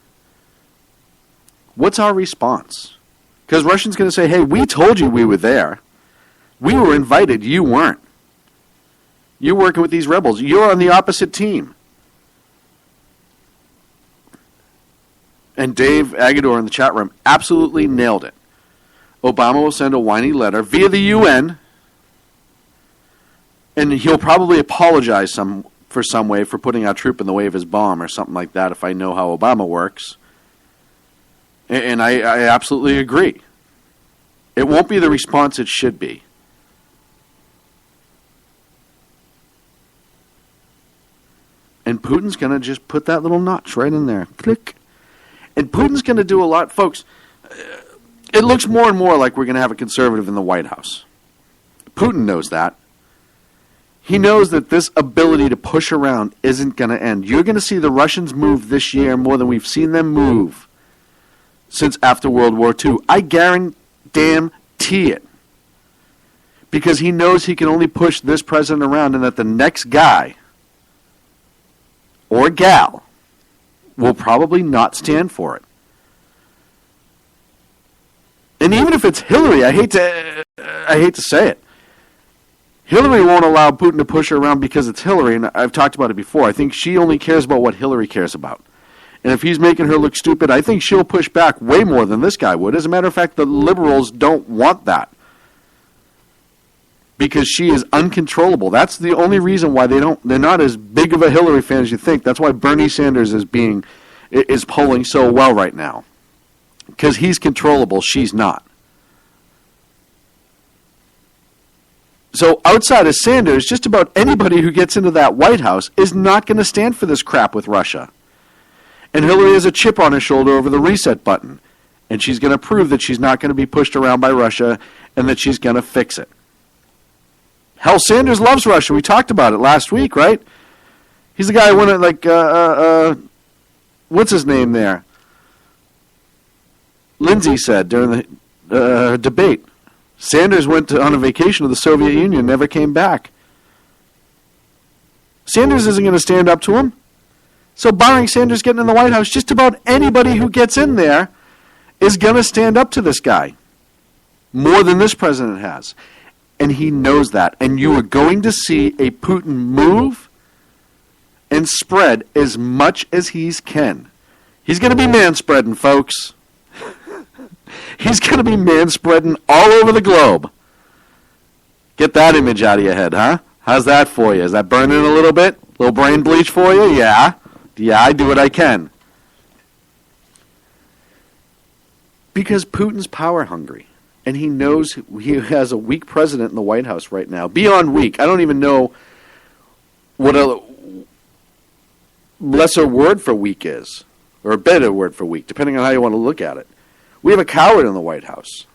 What's our response? Because Russians going to say, hey, we told you we were there. We were invited. You weren't. You're working with these rebels. You're on the opposite team. And Dave Agador in the chat room absolutely nailed it. Obama will send a whiny letter via the UN, and he'll probably apologize for some way for putting our troop in the way of his bomb or something like that if I know how Obama works. And I absolutely agree. It won't be the response it should be. And Putin's going to just put that little notch right in there. Click. And Putin's going to do a lot. Folks, it looks more and more like we're going to have a conservative in the White House. Putin knows that. He knows that this ability to push around isn't going to end. You're going to see the Russians move this year more than we've seen them move since after World War II. I guarantee it. Because he knows he can only push this president around and that the next guy or gal will probably not stand for it. And even if it's Hillary, I hate to say it, Hillary won't allow Putin to push her around because it's Hillary, and I've talked about it before. I think she only cares about what Hillary cares about. And if he's making her look stupid, I think she'll push back way more than this guy would. As a matter of fact, the liberals don't want that because she is uncontrollable. That's the only reason why they're not as big of a Hillary fan as you think. That's why Bernie Sanders is polling so well right now, because he's controllable, she's not. So outside of Sanders, just about anybody who gets into that White House is not going to stand for this crap with Russia. And Hillary has a chip on her shoulder over the reset button. And she's going to prove that she's not going to be pushed around by Russia and that she's going to fix it. Hell, Sanders loves Russia. We talked about it last week, right? He's the guy who won it like, what's his name there? Lindsay said during the debate. Sanders went on a vacation to the Soviet Union, never came back. Sanders isn't going to stand up to him. So barring Sanders getting in the White House, just about anybody who gets in there is going to stand up to this guy. More than this president has. And he knows that. And you are going to see a Putin move and spread as much as he can. He's going to be man-spreading, folks. He's going to be man-spreading all over the globe. Get that image out of your head, huh? How's that for you? Is that burning a little bit? A little brain bleach for you? Yeah. Yeah, I do what I can. Because Putin's power hungry. And he knows he has a weak president in the White House right now. Beyond weak. I don't even know what a lesser word for weak is. Or a better word for weak, depending on how you want to look at it. We have a coward in the White House.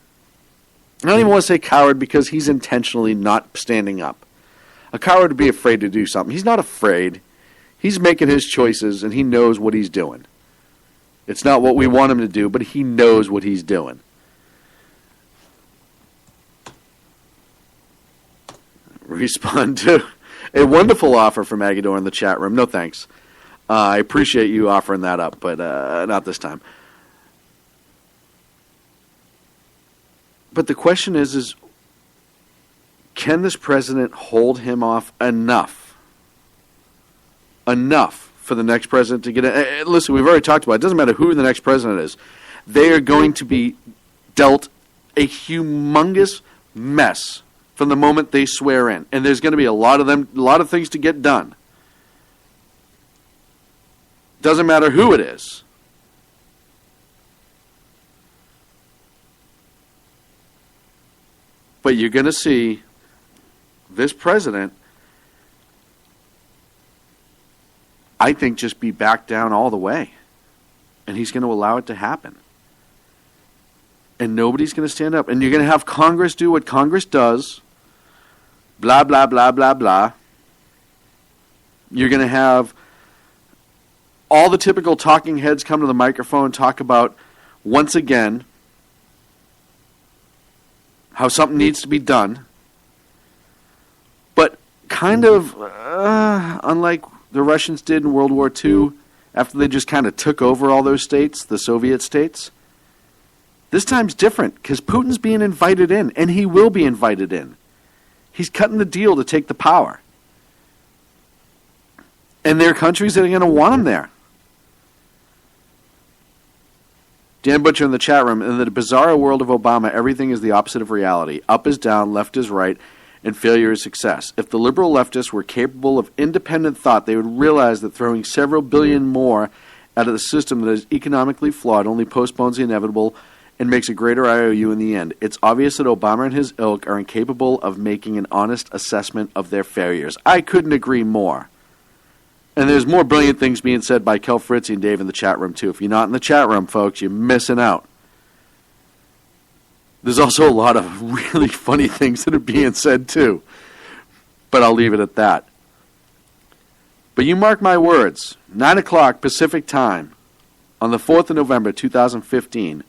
I don't even want to say coward because he's intentionally not standing up. A coward would be afraid to do something. He's not afraid. He's making his choices, and he knows what he's doing. It's not what we want him to do, but he knows what he's doing. Respond to a wonderful offer from Agador in the chat room. No thanks. I appreciate you offering that up, but not this time. But the question is can this president hold him off enough for the next president to get in? Listen, we've already talked about it. It doesn't matter who the next president is. They are going to be dealt a humongous mess from the moment they swear in. And there's going to be a lot of things to get done. Doesn't matter who it is. But you're going to see this president, I think, just be backed down all the way. And he's going to allow it to happen. And nobody's going to stand up. And you're going to have Congress do what Congress does. Blah, blah, blah, blah, blah. You're going to have all the typical talking heads come to the microphone and talk about, once again, how something needs to be done. But kind of unlike the Russians did in World War II, after they just kind of took over all those states, the Soviet states. This time's different because Putin's being invited in, and he will be invited in. He's cutting the deal to take the power. And there are countries that are going to want him there. Dan Butcher in the chat room, in the bizarre world of Obama, everything is the opposite of reality. Up is down, left is right, and failure is success. If the liberal leftists were capable of independent thought, they would realize that throwing several billion more out of the system that is economically flawed only postpones the inevitable and makes a greater IOU in the end. It's obvious that Obama and his ilk are incapable of making an honest assessment of their failures. I couldn't agree more. And there's more brilliant things being said by Kel Fritzy and Dave in the chat room, too. If you're not in the chat room, folks, you're missing out. There's also a lot of really funny things that are being said, too. But I'll leave it at that. But you mark my words, 9 o'clock Pacific time on the 4th of November, 2015,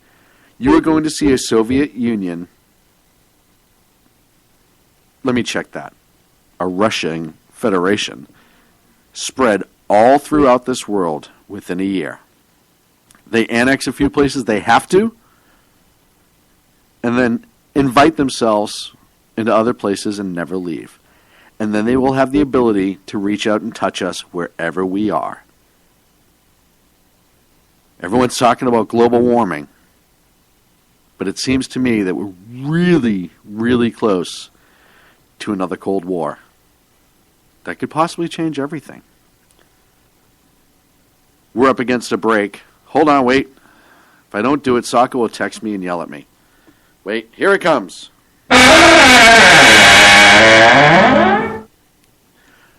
you are going to see a Soviet Union. Let me check that. A Russian Federation spread all throughout this world within a year. They annex a few places they have to, and then invite themselves into other places and never leave. And then they will have the ability to reach out and touch us wherever we are. Everyone's talking about global warming, but it seems to me that we're really, really close to another Cold War. That could possibly change everything. We're up against a break. Hold on, wait. If I don't do it, Sokka will text me and yell at me. Wait, here it comes.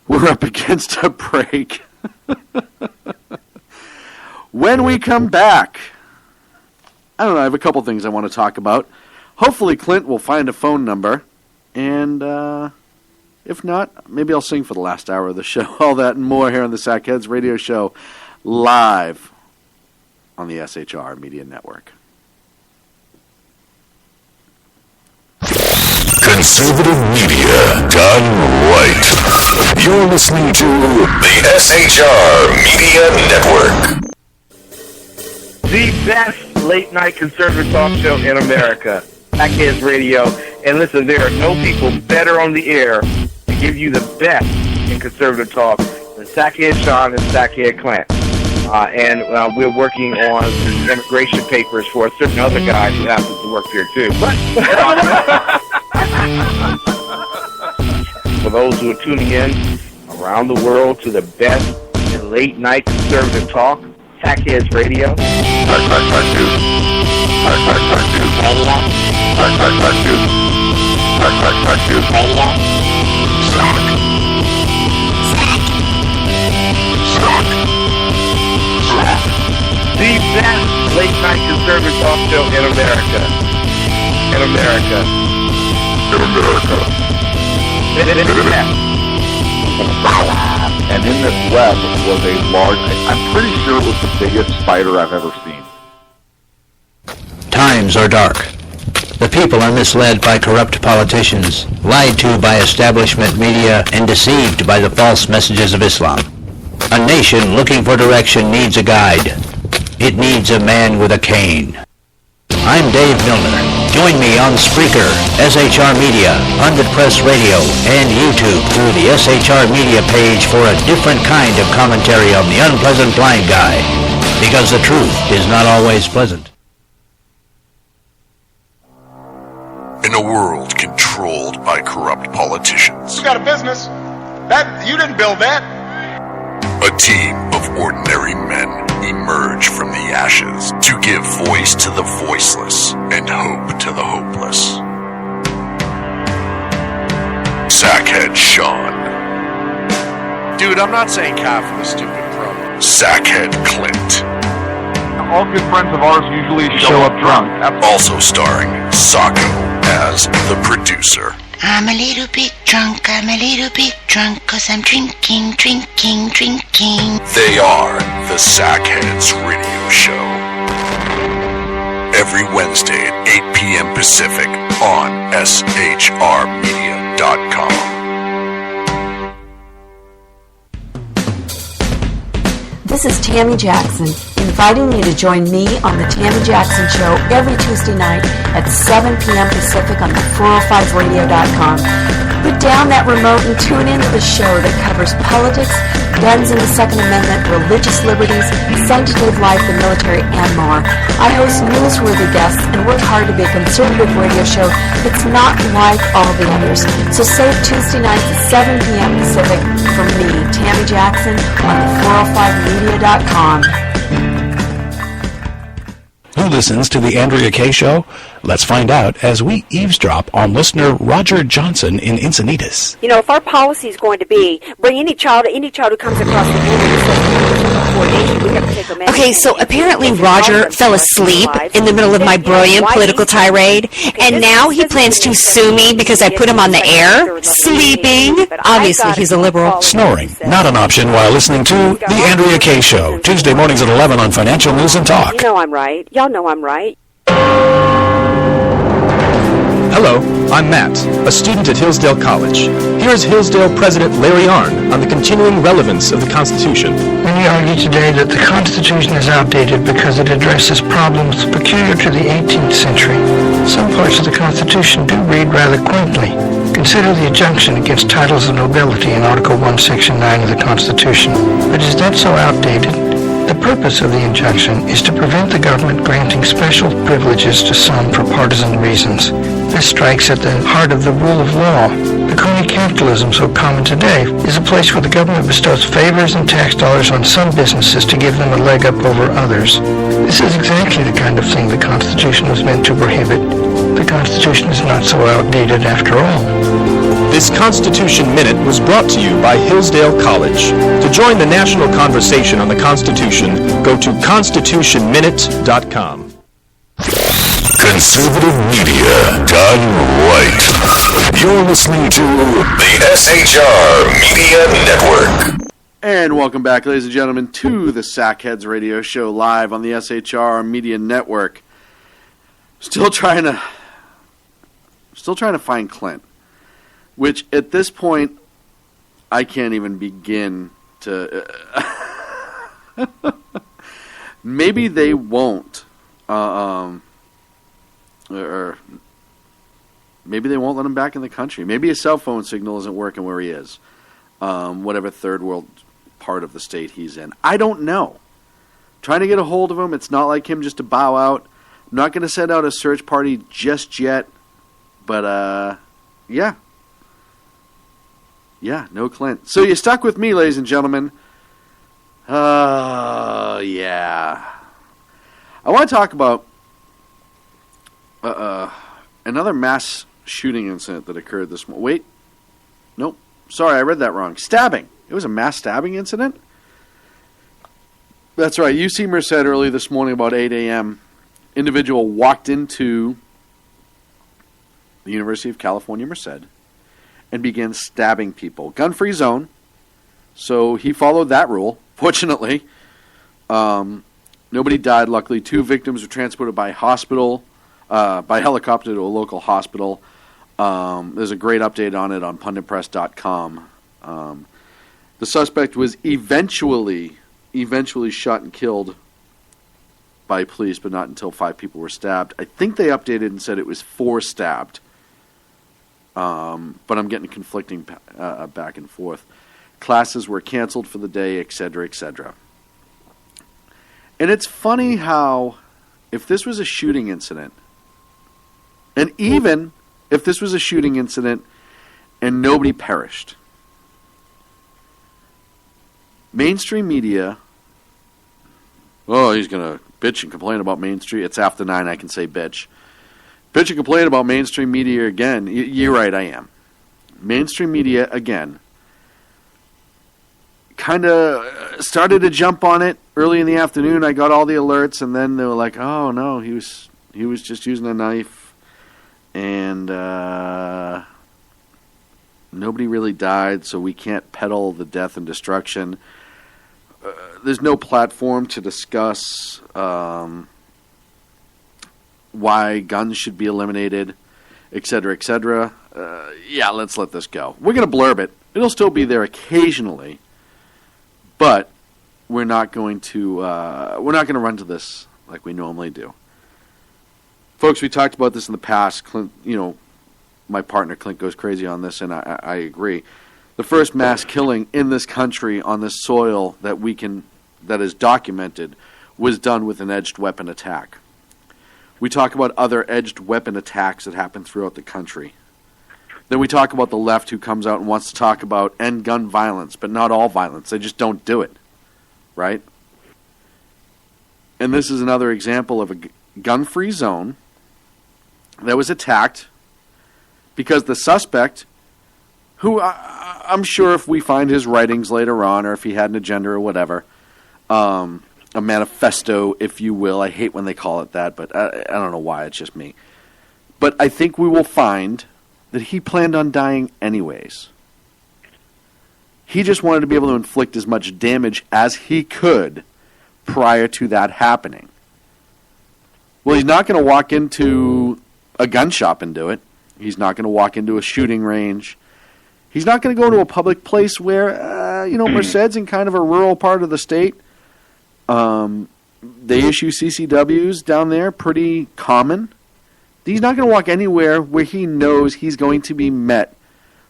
We're up against a break. When we come back, I don't know, I have a couple things I want to talk about. Hopefully Clint will find a phone number, and if not, maybe I'll sing for the last hour of the show. All that and more here on the Sackheads Radio Show, live on the SHR Media Network. Conservative media done right. You're listening to the SHR Media Network. The best late-night conservative talk show in America, Sackheads Radio. And listen, there are no people better on the air to give you the best in conservative talk than Sackhead Sean and Sackhead Clint. And we're working on the immigration papers for a certain other guy who happens to work here, too. For those who are tuning in around the world to the best in late-night conservative talk, Sackheads Radio. The best late-night conservative talk show in America. In America. In America. And in this web was a large, I'm pretty sure it was the biggest spider I've ever seen. Times are dark. The people are misled by corrupt politicians, lied to by establishment media, and deceived by the false messages of Islam. A nation looking for direction needs a guide. It needs a man with a cane. I'm Dave Milner. Join me on Spreaker, SHR Media, Pundit Press Radio, and YouTube through the SHR Media page for a different kind of commentary on the unpleasant blind guy. Because the truth is not always pleasant. In a world controlled by corrupt politicians, You got a business. That you didn't build that. a team of ordinary men emerge from the ashes to give voice to the voiceless and hope to the hopeless. Sackhead Sean. Dude, I'm not saying cough for the stupid promo. Sackhead Clint. All good friends of ours usually show up drunk. Also starring Sokka as the producer. I'm a little bit drunk, cause I'm drinking. They are the Sackheads Radio Show. Every Wednesday at 8 p.m. Pacific on shrmedia.com. This is Tammy Jackson, inviting you to join me on the Tammy Jackson Show every Tuesday night at 7 p.m. Pacific on the 405radio.com. Put down that remote and tune into the show that covers politics, guns and the Second Amendment, religious liberties, sanctity of life, the military, and more. I host newsworthy guests and work hard to be a conservative radio show that's not like all the others. So save Tuesday nights at 7 p.m. Pacific from me, Tammy Jackson, on the 405media.com. Who listens to the Andrea Kaye Show? Let's find out as we eavesdrop on listener Roger Johnson in Encinitas. You know, if our policy is going to be bring any child who comes across the border, we have to take them in. Okay, so apparently Roger fell asleep in the middle of my brilliant political tirade, and now he plans to sue me because I put him on the air, sleeping. Obviously, he's a liberal. Snoring, not an option while listening to the Andrea Kaye Show, Tuesday mornings at 11 on Financial News and Talk. You know I'm right. Y'all know I'm right. Hello, I'm Matt, a student at Hillsdale College. Here's Hillsdale President Larry Arnn on the continuing relevance of the Constitution. Many argue today that the Constitution is outdated because it addresses problems peculiar to the 18th century. Some parts of the Constitution do read rather quaintly. Consider the injunction against titles of nobility in Article 1, Section 9 of the Constitution. But is that so outdated? The purpose of the injunction is to prevent the government granting special privileges to some for partisan reasons. This strikes at the heart of the rule of law. The crony capitalism so common today is a place where the government bestows favors and tax dollars on some businesses to give them a leg up over others. This is exactly the kind of thing the Constitution was meant to prohibit. The Constitution is not so outdated after all. This Constitution Minute was brought to you by Hillsdale College. To join the national conversation on the Constitution, go to constitutionminute.com. Conservative media done right. You're listening to the SHR Media Network. And welcome back, ladies and gentlemen, to the Sackheads Radio Show live on the SHR Media Network. Still trying to find Clint, which at this point I can't even begin to. Maybe they won't, or maybe they won't let him back in the country. Maybe his cell phone signal isn't working where he is, whatever third world part of the state he's in. I don't know. Trying to get a hold of him. It's not like him just to bow out. I'm not going to send out a search party just yet, but yeah, no Clint. So you're stuck with me, ladies and gentlemen. Yeah. I want to talk about another mass shooting incident that occurred this morning. Wait. Nope. Sorry, I read that wrong. Stabbing. It was a mass stabbing incident? That's right. UC Merced early this morning about 8 a.m. Individual walked into the University of California, Merced, and began stabbing people. Gun-free zone, so he followed that rule, fortunately. Nobody died, luckily. 2 victims were transported by helicopter to a local hospital. There's a great update on it on punditpress.com. The suspect was eventually shot and killed by police, but not until 5 people were stabbed. I think they updated and said it was 4 stabbed. But I'm getting conflicting back and forth. Classes were canceled for the day, etc., etc. And it's funny how, if this was a shooting incident, and even if this was a shooting incident and nobody perished, mainstream media, he's going to bitch and complain about mainstream. It's after 9, I can say bitch. Bitch and complain about mainstream media again. You're right, I am. Mainstream media, again, kind of started to jump on it early in the afternoon. I got all the alerts, and then they were like, oh, no, he was just using a knife, and nobody really died, so we can't peddle the death and destruction. There's no platform to discuss why guns should be eliminated, etc., etc. Yeah, let's let this go. We're going to blurb it. It'll still be there occasionally, but we're not going to run to this like we normally do. Folks, we talked about this in the past. Clint, my partner Clint goes crazy on this, and I agree. The first mass killing in this country on this soil that is documented was done with an edged weapon attack. We talk about other edged weapon attacks that happen throughout the country. Then we talk about the left who comes out and wants to talk about end gun violence, but not all violence. They just don't do it, right? And this is another example of a gun-free zone that was attacked because the suspect, who I'm sure if we find his writings later on, or if he had an agenda or whatever, a manifesto, if you will. I hate when they call it that, but I don't know why. It's just me. But I think we will find that he planned on dying anyways. He just wanted to be able to inflict as much damage as he could prior to that happening. Well, he's not going to walk into a gun shop and do it. He's not going to walk into a shooting range. He's not going to go to a public place where Merced's in kind of a rural part of the state. They issue CCWs down there, pretty common. He's not going to walk anywhere where he knows he's going to be met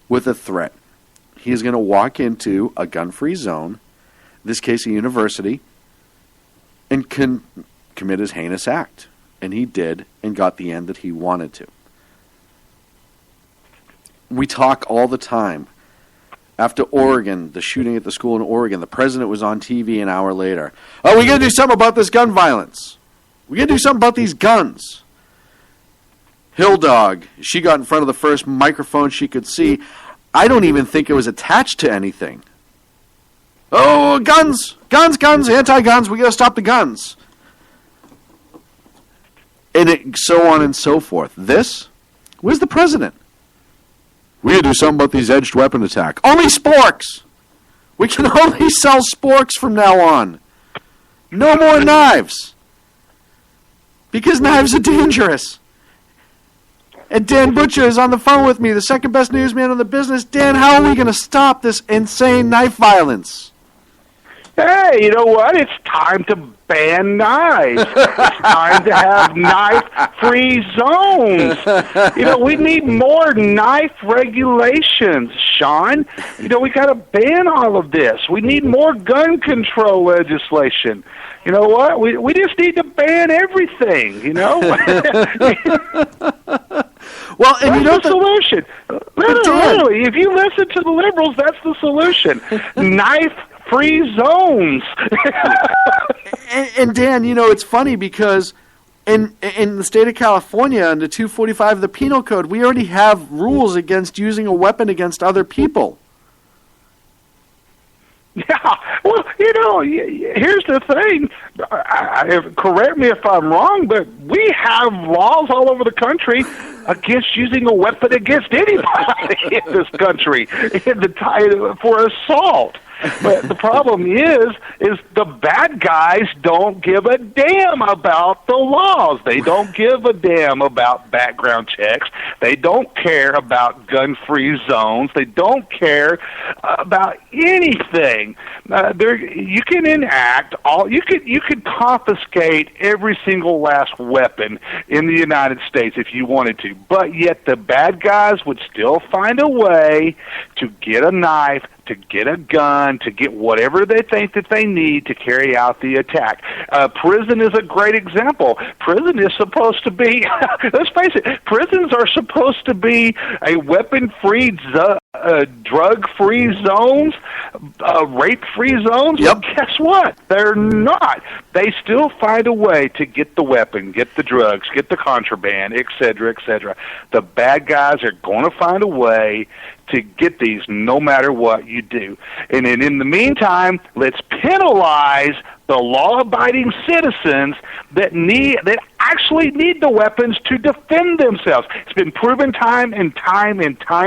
with a threat. He's going to walk into a gun-free zone, in this case a university, and commit his heinous act. And he did, and got the end that he wanted to. We talk all the time. After Oregon, the shooting at the school in Oregon, the president was on TV an hour later. Oh, we got to do something about this gun violence. We got to do something about these guns. Hill Dog, she got in front of the first microphone she could see. I don't even think it was attached to anything. Oh, guns, anti-guns, we got to stop the guns. And so on and so forth. Where's the president? We gotta do something about these edged weapon attack. Only sporks! We can only sell sporks from now on. No more knives. Because knives are dangerous. And Dan Butcher is on the phone with me, the second best newsman in the business. Dan, how are we going to stop this insane knife violence? Hey, you know what? It's time to ban knives. It's time to have knife-free zones. We need more knife regulations, Sean. We got to ban all of this. We need more gun control legislation. You know what? We just need to ban everything, Well, and that's the solution. Literally, if you listen to the liberals, that's the solution. Knife-free zones. and Dan, it's funny because in the state of California, under 245 of the Penal Code, we already have rules against using a weapon against other people. Yeah, well, here's the thing. Correct me if I'm wrong, but we have laws all over the country against using a weapon against anybody in this country for assault. But the problem is the bad guys don't give a damn about the laws. They don't give a damn about background checks. They don't care about gun-free zones. They don't care about anything. You can enact you could confiscate every single last weapon in the United States if you wanted to, but yet the bad guys would still find a way to get a knife, to get a gun, to get whatever they think that they need to carry out the attack. Prison is a great example. Prison is supposed to be, let's face it, prisons are supposed to be a weapon-free, drug-free zones, rape-free zones. Yep. Well, guess what? They're not. They still find a way to get the weapon, get the drugs, get the contraband, et cetera, et cetera. The bad guys are going to find a way to get these no matter what you do. And then in the meantime, let's penalize the law-abiding citizens that actually need the weapons to defend themselves. It's been proven time and time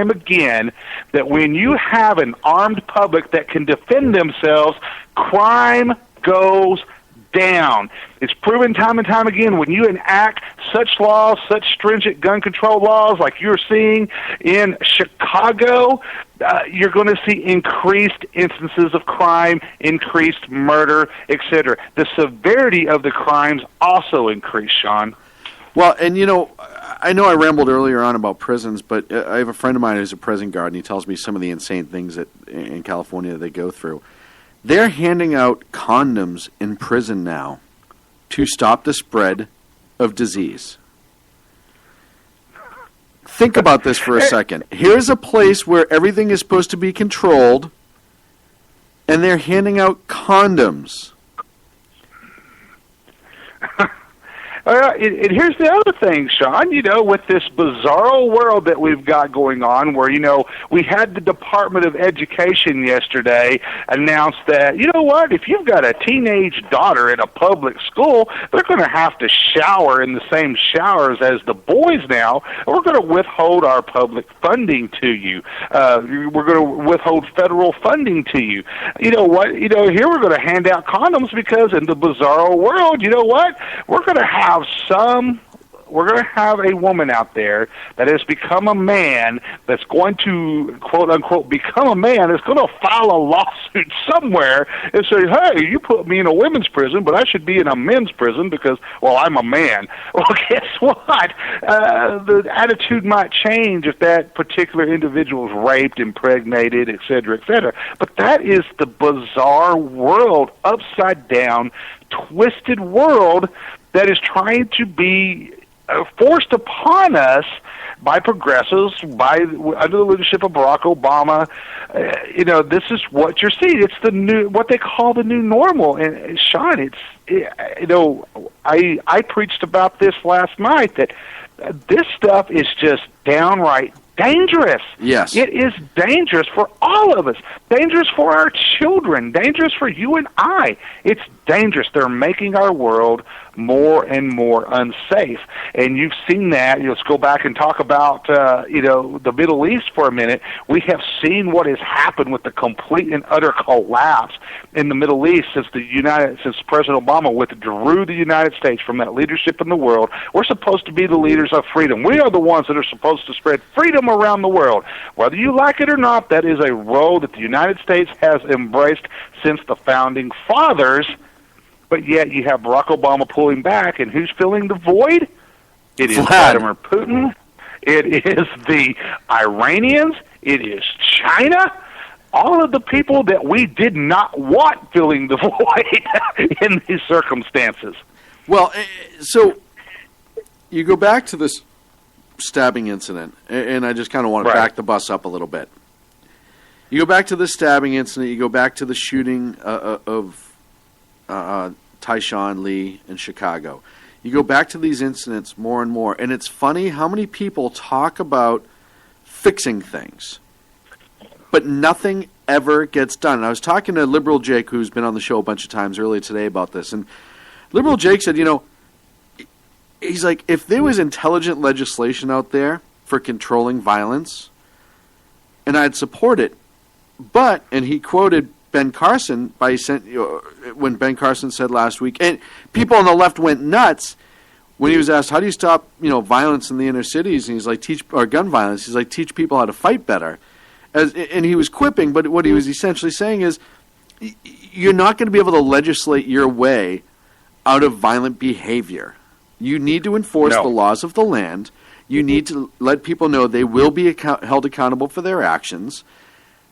again that when you have an armed public that can defend themselves, crime goes down. It's proven time and time again when you enact such laws, such stringent gun control laws like you're seeing in Chicago, you're going to see increased instances of crime, increased murder, etc. The severity of the crimes also increase, Sean. Well, and I know I rambled earlier on about prisons, but I have a friend of mine who's a prison guard, and he tells me some of the insane things that in California that they go through. They're handing out condoms in prison now to stop the spread of disease. Think about this for a second. Here's a place where everything is supposed to be controlled, and they're handing out condoms. And here's the other thing, Sean, with this bizarro world that we've got going on where, we had the Department of Education yesterday announce that, if you've got a teenage daughter in a public school, they're going to have to shower in the same showers as the boys now. We're going to withhold our public funding to you. We're going to withhold federal funding to you. You know what? Here we're going to hand out condoms because in the bizarro world, we're going to have some have a woman out there that has become a man that's going to, quote unquote, become a man that's going to file a lawsuit somewhere and say, hey, you put me in a women's prison, but I should be in a men's prison because, well, I'm a man. Well, guess what? The attitude might change if that particular individual is raped, impregnated, et cetera, et cetera. But that is the bizarre world, upside down, twisted world that is trying to be forced upon us by progressives, under the leadership of Barack Obama. This is what you're seeing. It's the new, what they call the new normal. And Sean, I preached about this last night, that this stuff is just downright dangerous. Yes. It is dangerous for all of us. Dangerous for our children. Dangerous for you and I. It's dangerous. They're making our world more and more unsafe. And you've seen that. Let's go back and talk about, the Middle East for a minute. We have seen what has happened with the complete and utter collapse in the Middle East since President Obama withdrew the United States from that leadership in the world. We're supposed to be the leaders of freedom. We are the ones that are supposed to spread freedom around the world. Whether you like it or not, that is a role that the United States has embraced since the founding fathers. But yet you have Barack Obama pulling back, and who's filling the void? It is Vladimir Putin. It is the Iranians. It is China. All of the people that we did not want filling the void in these circumstances. Well, so you go back to this stabbing incident, and I just kind of want to back the bus up a little bit. You go back to the stabbing incident. You go back to the shooting of Tyshawn Lee in Chicago. You go back to these incidents more and more, and it's funny how many people talk about fixing things, but nothing ever gets done. And I was talking to Liberal Jake, who's been on the show a bunch of times earlier today about this, and Liberal Jake said, he's like, if there was intelligent legislation out there for controlling violence, and I'd support it, but, and he quoted Ben Carson when Ben Carson said last week, and people on the left went nuts when he was asked, how do you stop, violence in the inner cities? And he's like, gun violence. He's like, teach people how to fight better. And he was quipping, but what he was essentially saying is, you're not going to be able to legislate your way out of violent behavior. You need to enforce the laws of the land. You need to let people know they will be held accountable for their actions.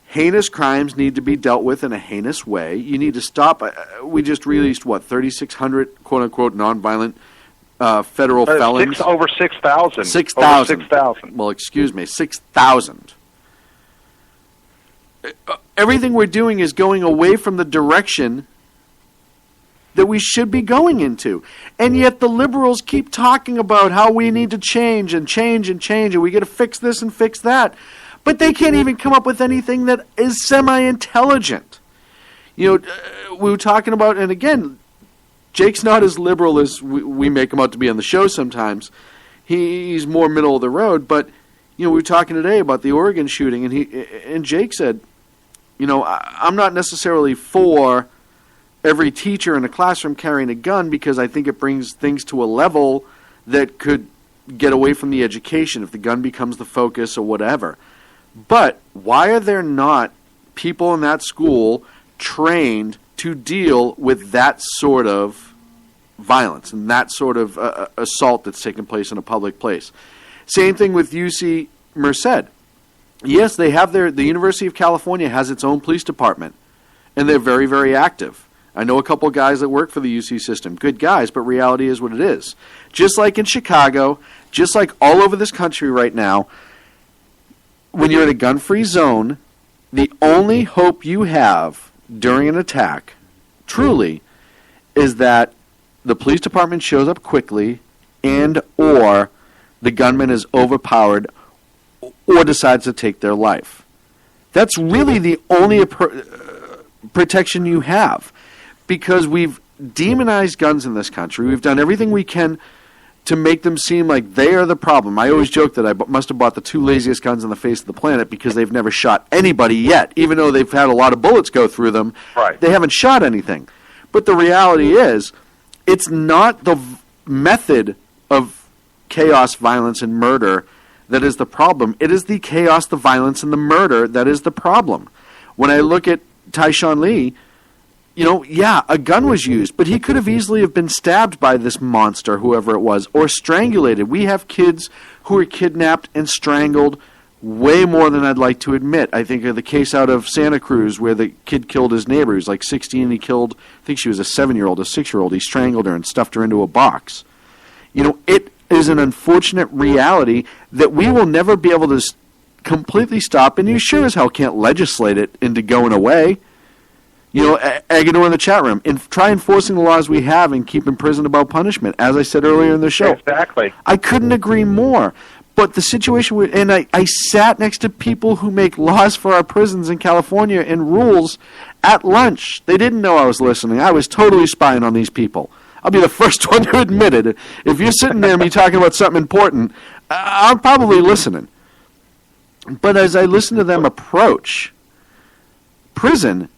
Heinous crimes need to be dealt with in a heinous way. You need to stop. We just released, 3,600, quote-unquote, nonviolent federal felons? Over 6,000. 6,000. Well, excuse me, 6,000. Everything we're doing is going away from the direction that we should be going into. And yet the liberals keep talking about how we need to change and change and change, and we got to fix this and fix that. But they can't even come up with anything that is semi-intelligent. We were talking about, and again, Jake's not as liberal as we make him out to be on the show sometimes. He's more middle of the road, but, we were talking today about the Oregon shooting, and Jake said, I'm not necessarily for every teacher in a classroom carrying a gun because I think it brings things to a level that could get away from the education if the gun becomes the focus or whatever. But why are there not people in that school trained to deal with that sort of violence and that sort of assault that's taking place in a public place? Same thing with UC Merced. Yes, they have the University of California has its own police department, and they're very, very active. I know a couple of guys that work for the UC system. Good guys, but reality is what it is. Just like in Chicago, just like all over this country right now, when you're in a gun-free zone, the only hope you have during an attack, truly, is that the police department shows up quickly and or the gunman is overpowered or decides to take their life. That's really the only protection you have, because we've demonized guns in this country. We've done everything we can to make them seem like they are the problem. I always joke that I must have bought the two laziest guns on the face of the planet because they've never shot anybody yet. Even though they've had a lot of bullets go through them, they haven't shot anything. But the reality is, it's not the method of chaos, violence, and murder that is the problem. It is the chaos, the violence, and the murder that is the problem. When I look at Tyshawn Lee, a gun was used, but he could have easily have been stabbed by this monster, whoever it was, or strangulated. We have kids who are kidnapped and strangled way more than I'd like to admit. I think of the case out of Santa Cruz where the kid killed his neighbor. He was like 16, and he killed, I think she was a 7-year-old, a 6-year-old. He strangled her and stuffed her into a box. It is an unfortunate reality that we will never be able to completely stop, and you sure as hell can't legislate it into going away. Agador in the chat room, try enforcing the laws we have and keep in prison about punishment, as I said earlier in the show. Exactly. I couldn't agree more. But the situation, and I sat next to people who make laws for our prisons in California and rules at lunch. They didn't know I was listening. I was totally spying on these people. I'll be the first one to admit it. If you're sitting there and me talking about something important, I'm probably listening. But as I listen to them approach prison,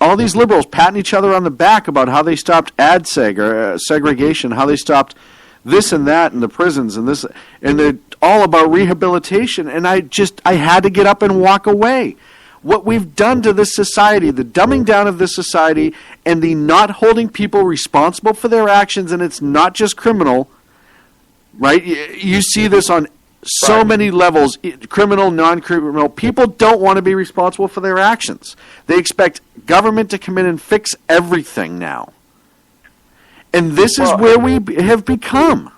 all these liberals patting each other on the back about how they stopped ad seg or segregation, how they stopped this and that in the prisons, and this, and they're all about rehabilitation. And I had to get up and walk away. What we've done to this society, the dumbing down of this society, and the not holding people responsible for their actions, and it's not just criminal, right? You see this on so many levels, criminal, non-criminal. People don't want to be responsible for their actions. They expect government to come in and fix everything now. And this is where we have become.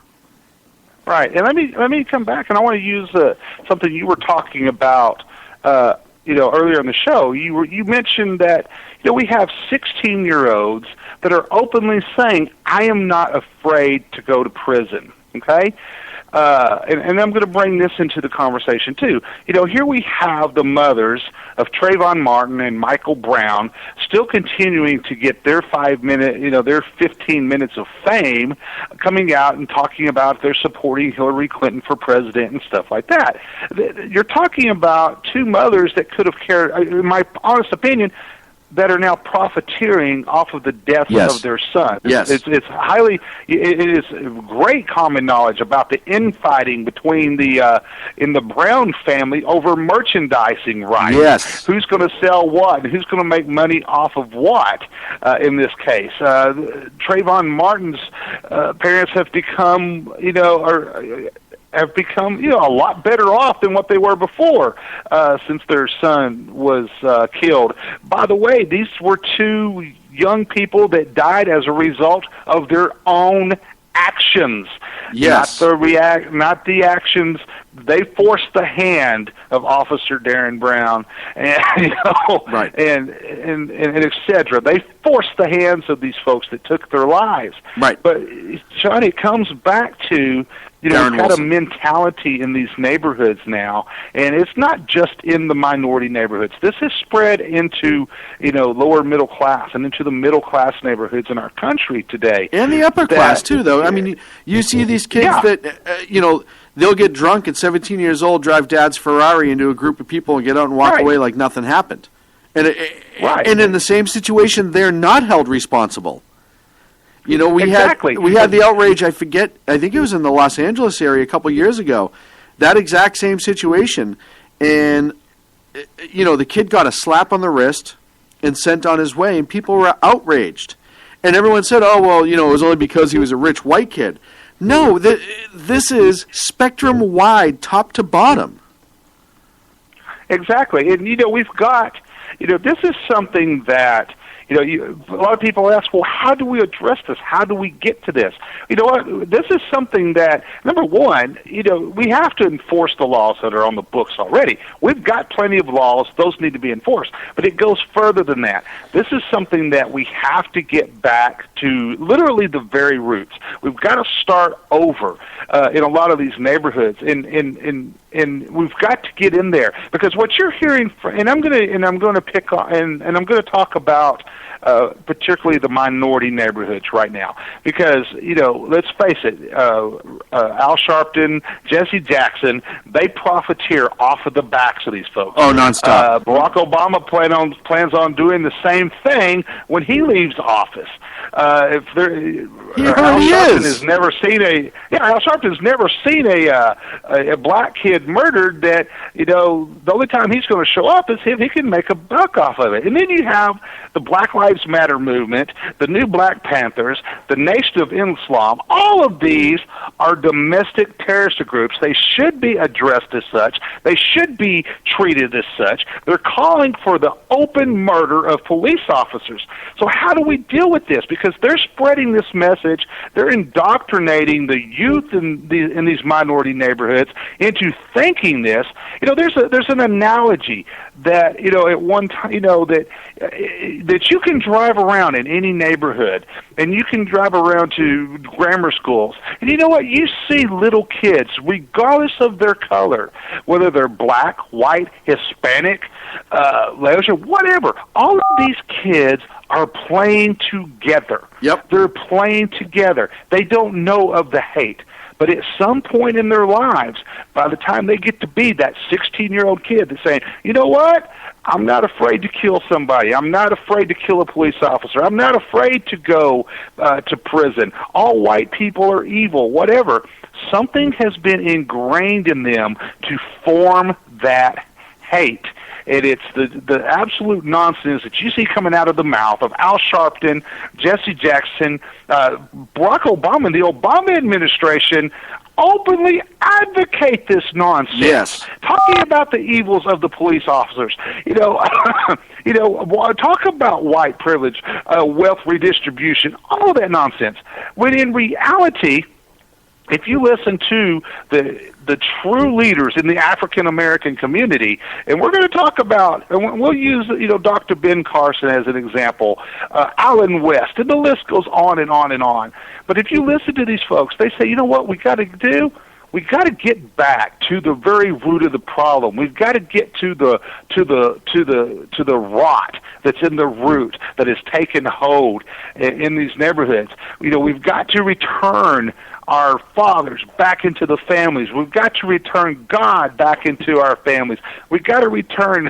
Right. And let me come back, and I want to use something you were talking about earlier in the show. You mentioned that we have 16-year-olds that are openly saying, I am not afraid to go to prison. Okay? And I'm going to bring this into the conversation, too. Here we have the mothers of Trayvon Martin and Michael Brown still continuing to get their 5-minute, their 15 minutes of fame coming out and talking about they're supporting Hillary Clinton for president and stuff like that. You're talking about two mothers that could have cared, in my honest opinion, that are now profiteering off of the death of their son. Yes. It is great common knowledge about the infighting between in the Brown family over merchandising rights. Yes. Who's going to sell what and who's going to make money off of what in this case. Trayvon Martin's parents have become, a lot better off than what they were before since their son was killed. By the way, these were two young people that died as a result of their own actions. Yes. Not the actions. They forced the hand of Officer Darren Brown, and right. and et cetera. They forced the hands of these folks that took their lives. Right. But Johnny, it comes back to we've got a mentality in these neighborhoods now, and it's not just in the minority neighborhoods. This has spread into lower middle class and into the middle class neighborhoods in our country today, and the upper class too. Though I mean, you see these kids that they'll get drunk at 17 years old, drive dad's Ferrari into a group of people, and get out and walk away like nothing happened. And and in the same situation, they're not held responsible. We had the outrage. I think it was in the Los Angeles area a couple years ago. That exact same situation, and the kid got a slap on the wrist and sent on his way, and people were outraged, and everyone said, "Oh well, it was only because he was a rich white kid." No, this is spectrum-wide, top to bottom. Exactly. And, we've got, this is something that, a lot of people ask, well, how do we address this? How do we get to this? You know what? This is something that, number one, we have to enforce the laws that are on the books already. We've got plenty of laws. Those need to be enforced. But it goes further than that. This is something that we have to get back to literally the very roots. We've got to start over in a lot of these neighborhoods. And we've got to get in there, because what you're hearing and I'm going to pick on, and I'm going to talk about particularly the minority neighborhoods right now, because let's face it, Al Sharpton, Jesse Jackson, they profiteer off of the backs of these folks. Oh, nonstop. Barack Obama plans on doing the same thing when he leaves office. if there, Al Sharpton has never seen Al Sharpton's never seen a black kid murdered. That the only time he's going to show up is if he can make a buck off of it. And then you have the Black Lives Matter movement, the New Black Panthers, the Nation of Islam. All of these are domestic terrorist groups. They should be addressed as such. They should be treated as such. They're calling for the open murder of police officers. So how do we deal with this? Because they're spreading this message. They're indoctrinating the youth in these minority neighborhoods into thinking this. There's an analogy that at one time that you can drive around in any neighborhood, and you can drive around to grammar schools, and you know what? You see little kids, regardless of their color, whether they're black, white, Hispanic, Laotian, whatever. All of these kids are playing together. Yep. They're playing together. They don't know of the hate. But at some point in their lives, by the time they get to be that 16-year-old kid that's saying, you know what? I'm not afraid to kill somebody. I'm not afraid to kill a police officer. I'm not afraid to go to prison. All white people are evil, whatever. Something has been ingrained in them to form that hate. And it's the absolute nonsense that you see coming out of the mouth of Al Sharpton, Jesse Jackson, Barack Obama, and the Obama administration openly advocate this nonsense. Yes. Talking about the evils of the police officers. Talk about white privilege, wealth redistribution, all of that nonsense. When in reality, if you listen to the true leaders in the African American community, and we're going to talk about, and we'll use Dr. Ben Carson as an example, Alan West, and the list goes on and on and on. But if you listen to these folks, they say, you know what we got to do? We got to get back to the very root of the problem. We've got to get to the rot that's in the root that has taken hold in these neighborhoods. We've got to return our fathers back into the families. We've got to return God back into our families. We've got to return,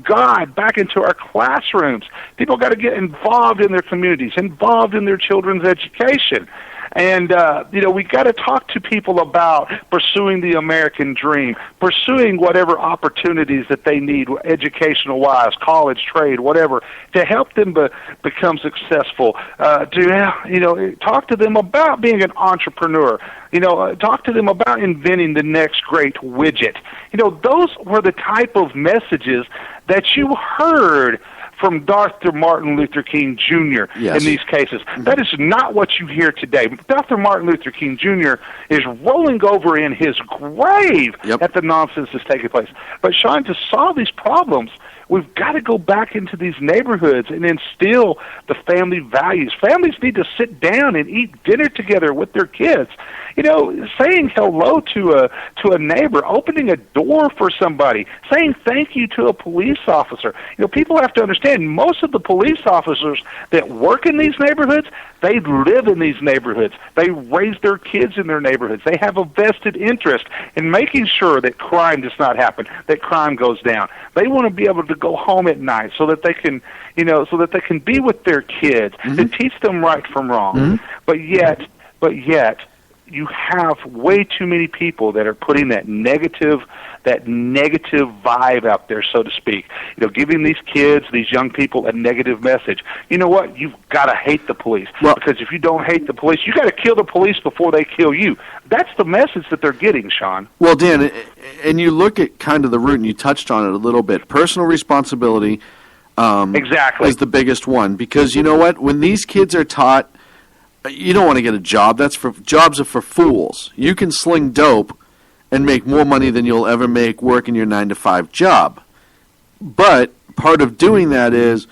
God back into our classrooms. People got to get involved in their communities, involved in their children's education. And, we got to talk to people about pursuing the American dream, pursuing whatever opportunities that they need, educational-wise, college, trade, whatever, to help them become successful, to talk to them about being an entrepreneur, talk to them about inventing the next great widget. Those were the type of messages that you heard from Dr. Martin Luther King Jr. Yes. in these cases. That is not what you hear today. Dr. Martin Luther King Jr. is rolling over in his grave at the nonsense that's taking place. But, Sean, to solve these problems, we've got to go back into these neighborhoods and instill the family values. Families need to sit down and eat dinner together with their kids. Saying hello to a neighbor, opening a door for somebody, saying thank you to a police officer. People have to understand most of the police officers that work in these neighborhoods, they live in these neighborhoods. They raise their kids in their neighborhoods. They have a vested interest in making sure that crime does not happen, that crime goes down. They want to be able to go home at night so that they can, be with their kids to teach them right from wrong. But yet, you have way too many people that are putting that negative vibe out there, so to speak. Giving these kids, these young people, a negative message. You know what? You've got to hate the police. Because if you don't hate the police, you got to kill the police before they kill you. That's the message that they're getting, Sean. Well, Dan, and you look at kind of the root, and you touched on it a little bit. Personal responsibility exactly is the biggest one. Because you know what? When these kids are taught, you don't want to get a job. Jobs are for fools. You can sling dope and make more money than you'll ever make working your 9-to-5 job. But part of doing that is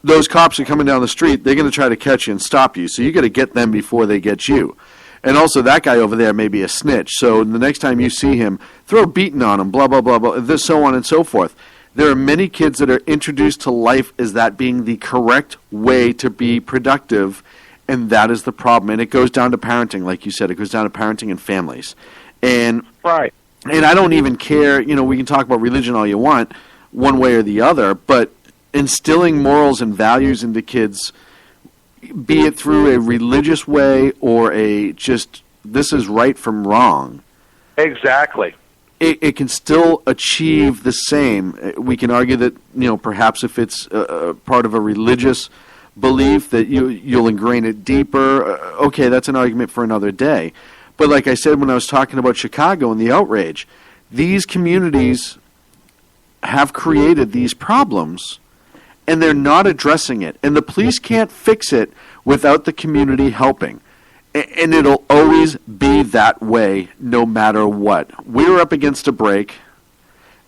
those cops are coming down the street. They're going to try to catch you and stop you. So you got to get them before they get you. And also, that guy over there may be a snitch. So the next time you see him, throw a beating on him, blah, blah, blah, blah, this, so on and so forth. There are many kids that are introduced to life as that being the correct way to be productive, and that is the problem. And it goes down to parenting, like you said. It goes down to parenting and families. And right. And I don't even care, we can talk about religion all you want, one way or the other, but instilling morals and values into kids be it through a religious way or a just this is right from wrong. Exactly. It can still achieve the same. We can argue that, perhaps if it's part of a religious belief that you'll ingrain it deeper. Okay, that's an argument for another day. But like I said when I was talking about Chicago and the outrage, these communities have created these problems, and they're not addressing it. And the police can't fix it without the community helping. And it'll always be that way no matter what. We're up against a break.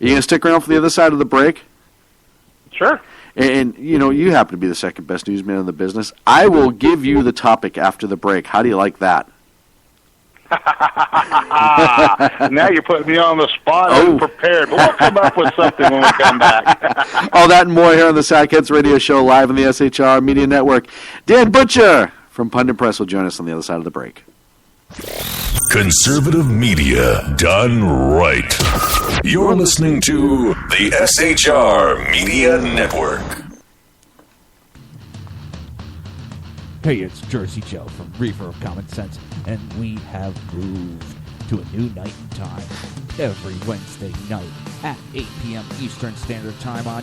Are you going to stick around for the other side of the break? Sure. And, you happen to be the second best newsman in the business. I will give you the topic after the break. How do you like that? Now you're putting me on the spot. I'm prepared. But we'll come up with something when we come back. All that and more here on the Sackheads Radio Show live on the SHR Media Network. Dan Butcher from Pundit Press will join us on the other side of the break. Conservative media done right. You're listening to the SHR Media Network. Hey, it's Jersey Joe from Reefer of Common Sense, and we have moved to a new night and time. Every Wednesday night at 8 p.m. Eastern Standard Time on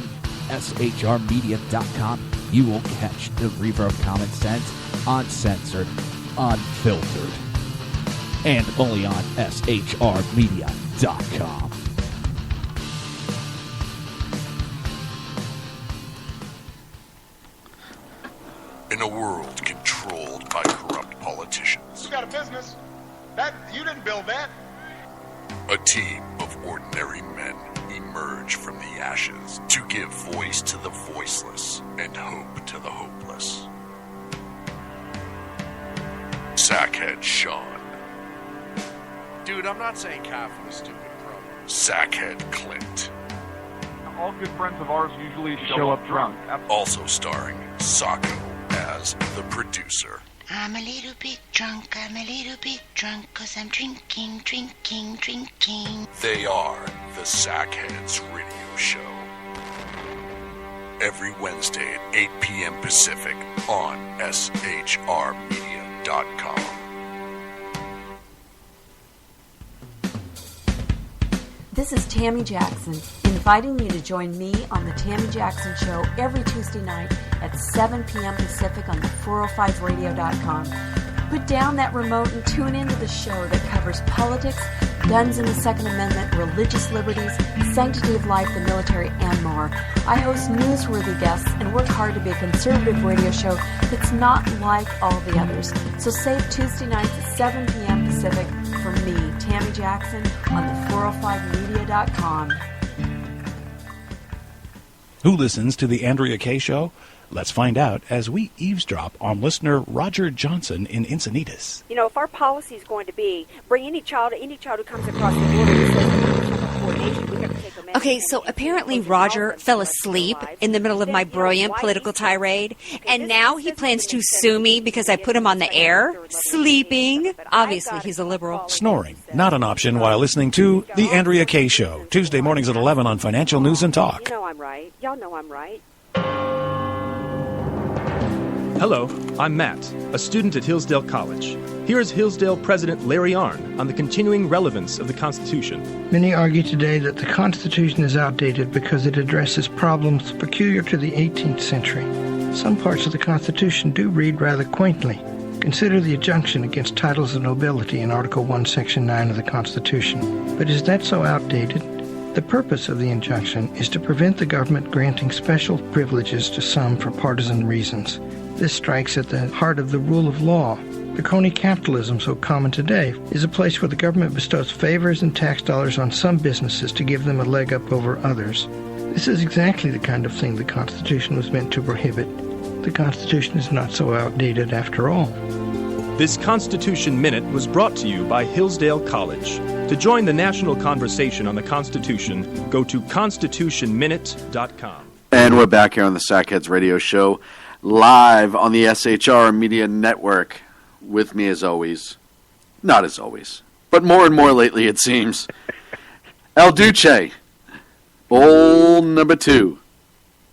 SHRmedia.com, you will catch the Reefer of Common Sense uncensored, unfiltered, and only on SHRmedia.com. In a world controlled by corrupt politicians, You got a business. You didn't build that. a team of ordinary men emerge from the ashes to give voice to the voiceless and hope to the hopeless. Sackhead Sean. Dude, I'm not saying coffee is stupid, bro. Sackhead Clint. All good friends of ours usually show up drunk. Also starring Sacco as the producer. I'm a little bit drunk, 'cause I'm drinking. They are the Sackheads Radio Show. Every Wednesday at 8 p.m. Pacific on SHRmedia.com. This is Tammy Jackson, inviting you to join me on the Tammy Jackson Show every Tuesday night at 7 p.m. Pacific on the 405radio.com. Put down that remote and tune into the show that covers politics, guns and the Second Amendment, religious liberties, sanctity of life, the military, and more. I host newsworthy guests and work hard to be a conservative radio show that's not like all the others. So save Tuesday nights at 7 p.m. Pacific for me, Tammy Jackson, on the 405media.com. Who listens to the Andrea Kaye Show? Let's find out as we eavesdrop on listener Roger Johnson in Encinitas. If our policy is going to be bring any child who comes across the border and says coordination, we have to take them in. Okay, so apparently Roger fell asleep in the middle of my brilliant political tirade, and now he plans to sue me because I put him on the air, sleeping. Obviously, he's a liberal. Snoring, not an option while listening to The Andrea Kaye Show, Tuesday mornings at 11 on Financial News and Talk. You know I'm right. Y'all know I'm right. Hello, I'm Matt, a student at Hillsdale College. Here is Hillsdale President Larry Arnn on the continuing relevance of the Constitution. Many argue today that the Constitution is outdated because it addresses problems peculiar to the 18th century. Some parts of the Constitution do read rather quaintly. Consider the injunction against titles of nobility in Article 1, Section 9 of the Constitution. But is that so outdated? The purpose of the injunction is to prevent the government granting special privileges to some for partisan reasons. This strikes at the heart of the rule of law. The crony capitalism so common today is a place where the government bestows favors and tax dollars on some businesses to give them a leg up over others. This is exactly the kind of thing the Constitution was meant to prohibit. The Constitution is not so outdated after all. This Constitution Minute was brought to you by Hillsdale College. To join the national conversation on the Constitution, go to constitutionminute.com. And we're back here on the Sackheads Radio Show, live on the SHR Media Network. With me as always, not as always, but more and more lately it seems, El Duce, bowl number 2.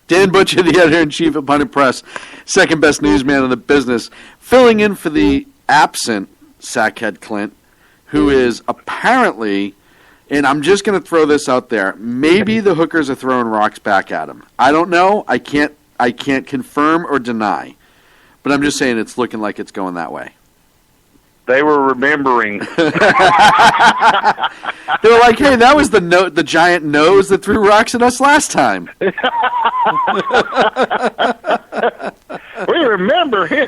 Dan Butcher, the editor-in-chief of Pundit Press, second best newsman in the business, filling in for the absent Sackhead Clint, who is apparently, and I'm just going to throw this out there, maybe the hookers are throwing rocks back at him. I don't know. I can't confirm or deny, but I'm just saying it's looking like it's going that way. They were remembering. They were like, "Hey, that was the giant nose that threw rocks at us last time." We remember him.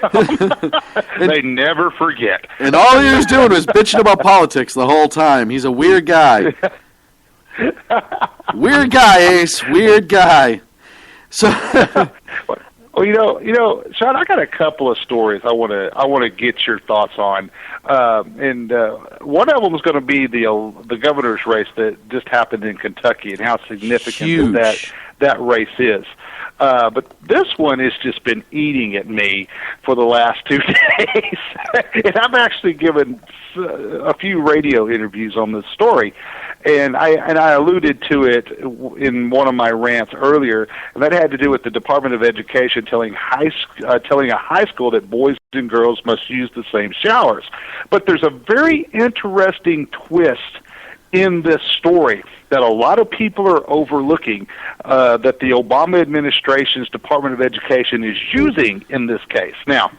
They never forget. And all he was doing was bitching about politics the whole time. He's a weird guy. Weird guy, Ace. Weird guy. So. Well, you know, Sean, I got a couple of stories I want to get your thoughts on, and one of them is going to be the governor's race that just happened in Kentucky and how significant that race is. But this one has just been eating at me for the last 2 days, and I've actually given a few radio interviews on this story. And I alluded to it in one of my rants earlier, and that had to do with the Department of Education telling a high school that boys and girls must use the same showers. But there's a very interesting twist in this story that a lot of people are overlooking, that the Obama administration's Department of Education is using in this case. Now,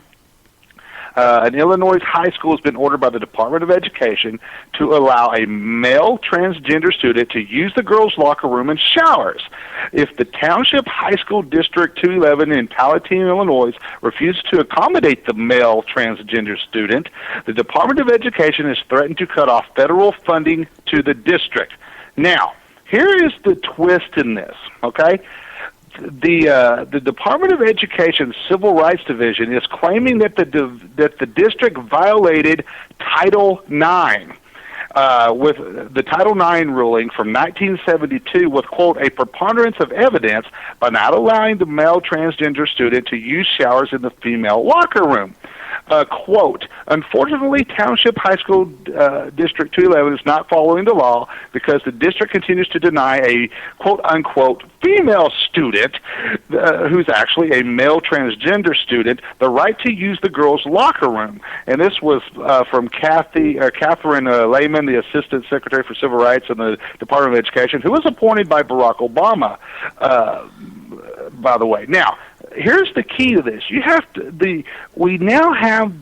an Illinois high school has been ordered by the Department of Education to allow a male transgender student to use the girls' locker room and showers. If the Township High School District 211 in Palatine, Illinois, refuses to accommodate the male transgender student, the Department of Education has threatened to cut off federal funding to the district. Now, here is the twist in this, okay? The Department of Education Civil Rights Division is claiming that the district violated Title IX with the Title IX ruling from 1972 with, quote, a preponderance of evidence by not allowing the male transgender student to use showers in the female locker room. Quote, unfortunately, Township High School District 211 is not following the law because the district continues to deny a quote-unquote female student, who's actually a male transgender student, the right to use the girls' locker room. And this was from Catherine Lehman, the Assistant Secretary for Civil Rights in the Department of Education, who was appointed by Barack Obama, by the way. Now, here's the key to this. We now have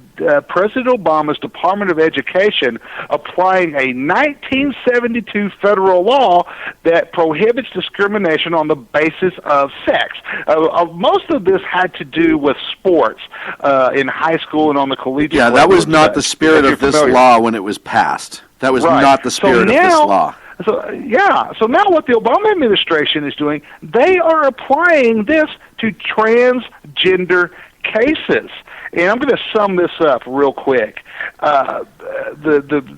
President Obama's Department of Education applying a 1972 federal law that prohibits discrimination on the basis of sex. Most of this had to do with sports in high school and on the collegiate level. Yeah, that was not the spirit of this law when it was passed. That was not the spirit of this law. So now what the Obama administration is doing, they are applying this to transgender cases. And I'm going to sum this up real quick. The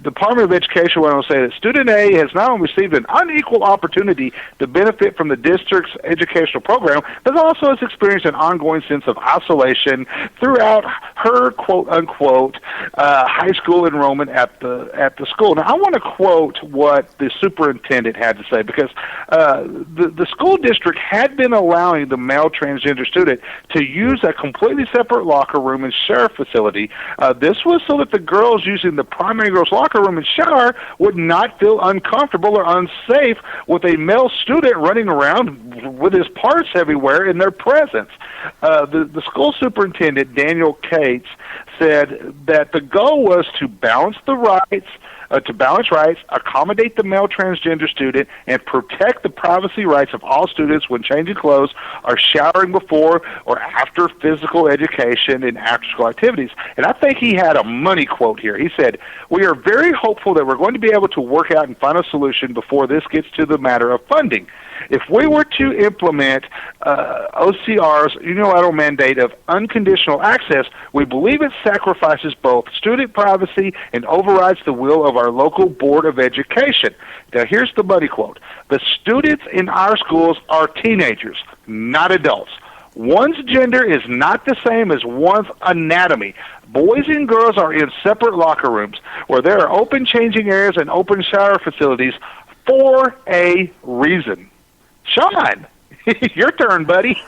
Department of Education went on to say that student A has not only received an unequal opportunity to benefit from the district's educational program, but also has experienced an ongoing sense of isolation throughout her quote-unquote high school enrollment at the school. Now, I want to quote what the superintendent had to say, because the school district had been allowing the male transgender student to use a completely separate locker room and shower facility. This was so that the girls using the primary girls' locker room and shower would not feel uncomfortable or unsafe with a male student running around with his parts everywhere in their presence. The school superintendent, Daniel Cates, said that the goal was to balance rights, accommodate the male transgender student, and protect the privacy rights of all students when changing clothes or showering before or after physical education and after-school activities. And I think he had a money quote here. He said, "We are very hopeful that we're going to be able to work out and find a solution before this gets to the matter of funding. If we were to implement OCR's unilateral mandate of unconditional access, we believe it sacrifices both student privacy and overrides the will of our local Board of Education." Now, here's the money quote. "The students in our schools are teenagers, not adults. One's gender is not the same as one's anatomy. Boys and girls are in separate locker rooms where there are open changing areas and open shower facilities for a reason." Sean, Your turn, buddy.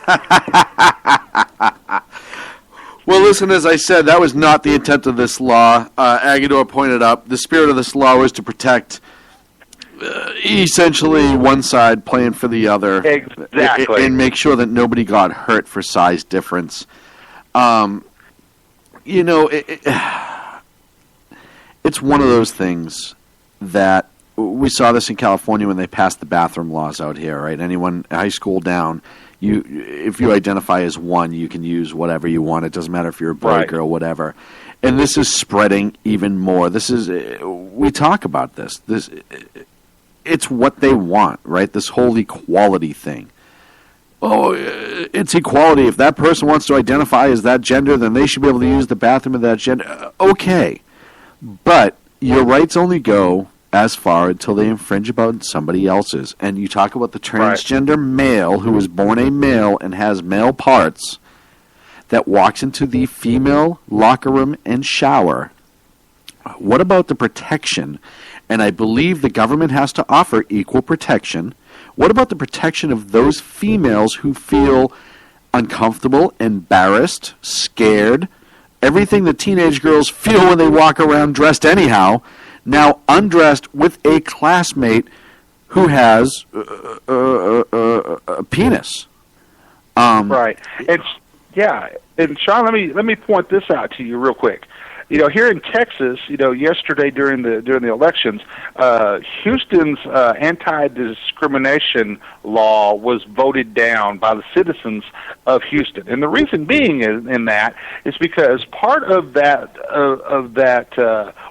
Well, listen, as I said, that was not the intent of this law. Agador pointed out the spirit of this law was to protect essentially one side playing for the other. Exactly. And make sure that nobody got hurt for size difference. It's one of those things that we saw this in California when they passed the bathroom laws out here, right? Anyone high school down, if you identify as one, you can use whatever you want. It doesn't matter if you're a boy, girl, whatever. And this is spreading even more. We talk about this. It's what they want, right? This whole equality thing. Oh, it's equality. If that person wants to identify as that gender, then they should be able to use the bathroom of that gender. Okay. But your rights only go as far until they infringe upon somebody else's. And you talk about the transgender male who was born a male and has male parts that walks into the female locker room and shower. What about the protection? And I believe the government has to offer equal protection. What about the protection of those females who feel uncomfortable, embarrassed, scared, everything that teenage girls feel when they walk around dressed anyhow, now undressed with a classmate who has a penis? Right. And Sean, let me point this out to you real quick. Here in Texas, yesterday during the elections, Houston's anti-discrimination law was voted down by the citizens of Houston, and the reason being in that is because part of that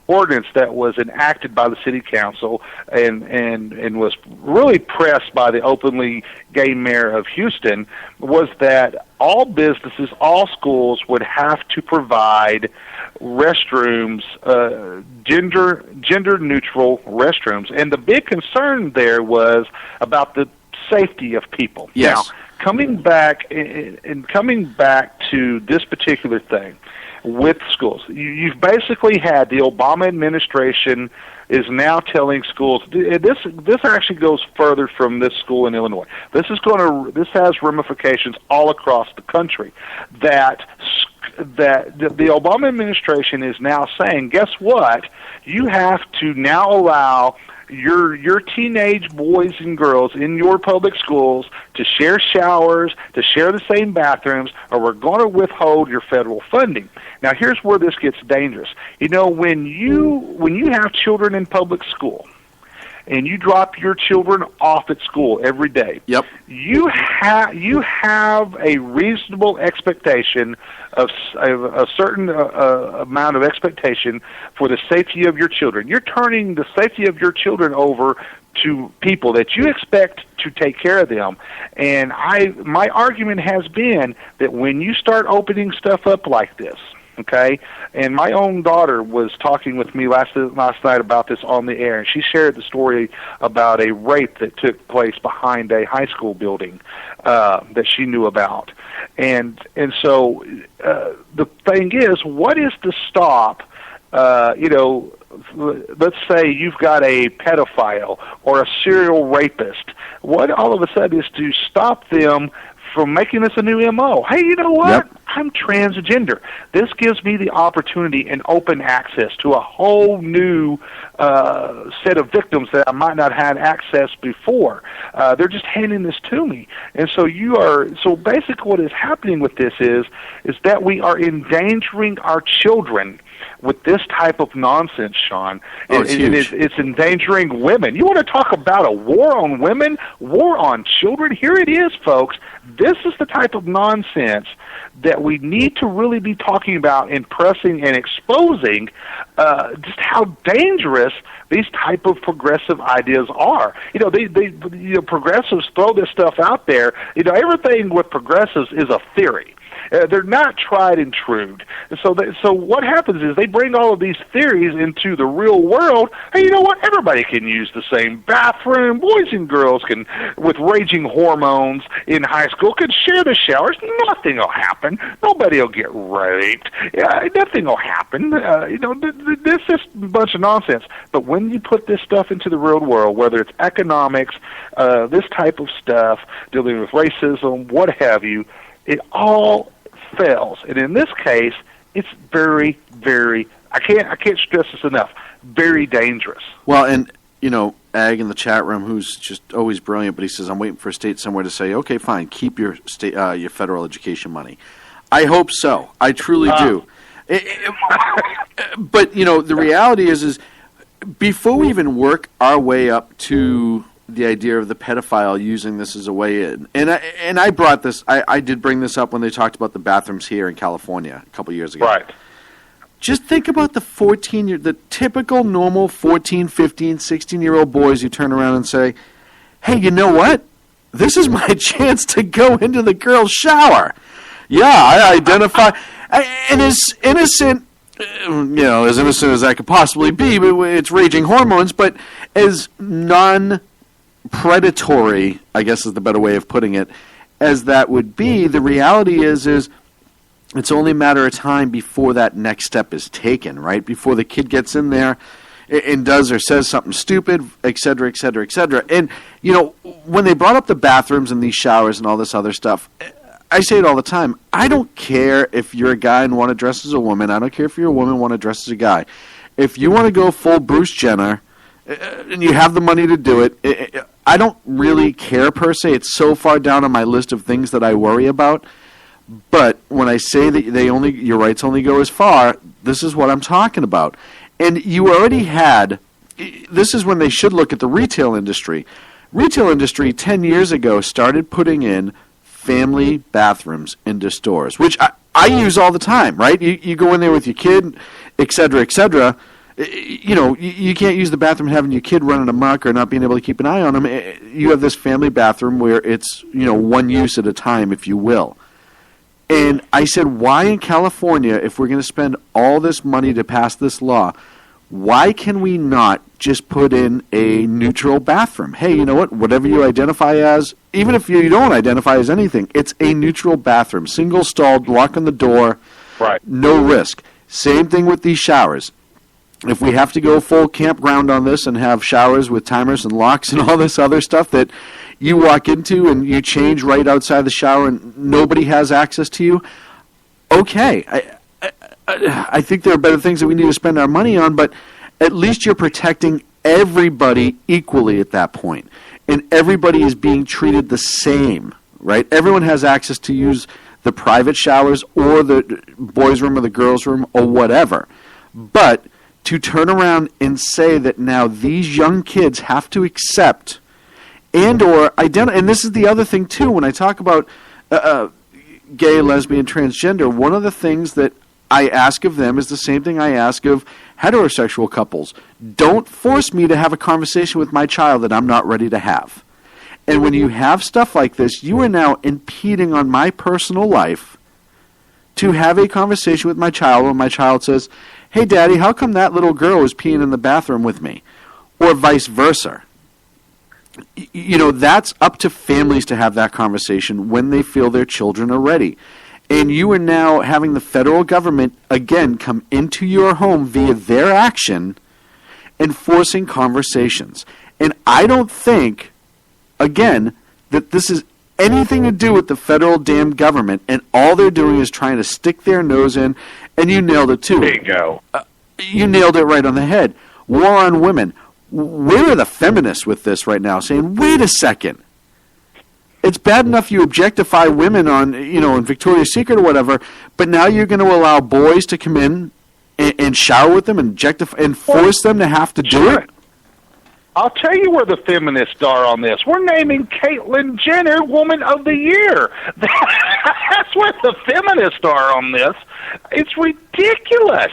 ordinance that was enacted by the city council and was really pressed by the openly gay mayor of Houston was that all businesses, all schools would have to provide restrooms, gender neutral restrooms, and the big concern there was about the safety of people. Yes. Now, coming back to this particular thing with schools, you've basically had the Obama administration is now telling schools. This actually goes further from this school in Illinois. This has ramifications all across the country. That the Obama administration is now saying, guess what? You have to now allow your teenage boys and girls in your public schools to share showers, to share the same bathrooms, or we're going to withhold your federal funding. Now, here's where this gets dangerous. When you have children in public school, and you drop your children off at school every day, yep, you have a reasonable expectation of a certain amount of expectation for the safety of your children. You're turning the safety of your children over to people that you expect to take care of them. And my argument has been that when you start opening stuff up like this, okay, and my own daughter was talking with me last night about this on the air, and she shared the story about a rape that took place behind a high school building that she knew about. And so the thing is, what is to stop, let's say you've got a pedophile or a serial rapist, what all of a sudden is to stop them from making this a new MO? Hey, you know what? Yep. I'm transgender. This gives me the opportunity and open access to a whole new set of victims that I might not have had access before. They're just handing this to me. And so basically what is happening with this is that we are endangering our children with this type of nonsense, Sean. It's endangering women. You want to talk about a war on women, war on children? Here it is, folks. This is the type of nonsense that we need to really be talking about and pressing and exposing just how dangerous these type of progressive ideas are. Progressives throw this stuff out there. Everything with progressives is a theory. They're not tried and true. So what happens is they bring all of these theories into the real world. Hey, you know what? Everybody can use the same bathroom. Boys and girls can, with raging hormones in high school, can share the showers. Nothing will happen. Nobody will get raped. Nothing will happen. This is a bunch of nonsense. But when you put this stuff into the real world, whether it's economics, this type of stuff, dealing with racism, what have you, it all fails. And in this case, it's very, very, I can't stress this enough, very dangerous. Well, and, Ag in the chat room, who's just always brilliant, but he says, I'm waiting for a state somewhere to say, okay, fine, keep your state, your federal education money. I hope so. I truly do. But, the reality is before we even work our way up to the idea of the pedophile using this as a way in, and I brought this, I did bring this up when they talked about the bathrooms here in California a couple years ago. Right. Just think about the typical normal 14, 15, 16-year-old boys who turn around and say, hey, you know what? This is my chance to go into the girls' shower. Yeah, I identify, and as innocent, as innocent as I could possibly be, but it's raging hormones, but as non-predatory, I guess is the better way of putting it, as that would be, the reality is it's only a matter of time before that next step is taken, right? Before the kid gets in there and does or says something stupid, et cetera, et cetera, et cetera. And, when they brought up the bathrooms and these showers and all this other stuff, I say it all the time. I don't care if you're a guy and want to dress as a woman. I don't care if you're a woman and want to dress as a guy. If you want to go full Bruce Jenner and you have the money to do it, I don't really care per se. It's so far down on my list of things that I worry about. But when I say that your rights only go as far, this is what I'm talking about. And you already had, this is when they should look at the retail industry. Retail industry 10 years ago started putting in family bathrooms into stores, which I use all the time, right? You go in there with your kid, et cetera, et cetera. You can't use the bathroom having your kid running amok or not being able to keep an eye on them. You have this family bathroom where it's, one use at a time, if you will. And I said, why in California, if we're going to spend all this money to pass this law, why can we not just put in a neutral bathroom? Hey, you know what? Whatever you identify as, even if you don't identify as anything, it's a neutral bathroom. Single-stalled, lock on the door, right? No risk. Same thing with these showers. If we have to go full campground on this and have showers with timers and locks and all this other stuff that you walk into and you change right outside the shower and nobody has access to you, okay. I think there are better things that we need to spend our money on, but at least you're protecting everybody equally at that point. And everybody is being treated the same, right? Everyone has access to use the private showers or the boys' room or the girls' room or whatever. But to turn around and say that now these young kids have to accept and or identify, and this is the other thing too, when I talk about gay, lesbian, transgender, one of the things that I ask of them is the same thing I ask of heterosexual couples. Don't force me to have a conversation with my child that I'm not ready to have. And when you have stuff like this, you are now impeding on my personal life to have a conversation with my child when my child says, hey, Daddy, how come that little girl is peeing in the bathroom with me? Or vice versa. That's up to families to have that conversation when they feel their children are ready. And you are now having the federal government, again, come into your home via their action and forcing conversations. And I don't think, again, that this is anything to do with the federal damn government, and all they're doing is trying to stick their nose in, and you nailed it too. There you go. You nailed it right on the head. War on women. Where are the feminists with this right now, saying, wait a second. It's bad enough you objectify women on, in Victoria's Secret or whatever, but now you're going to allow boys to come in and shower with them and objectify and force them to have to do it? I'll tell you where the feminists are on this. We're naming Caitlyn Jenner Woman of the Year. That's where the feminists are on this. It's ridiculous.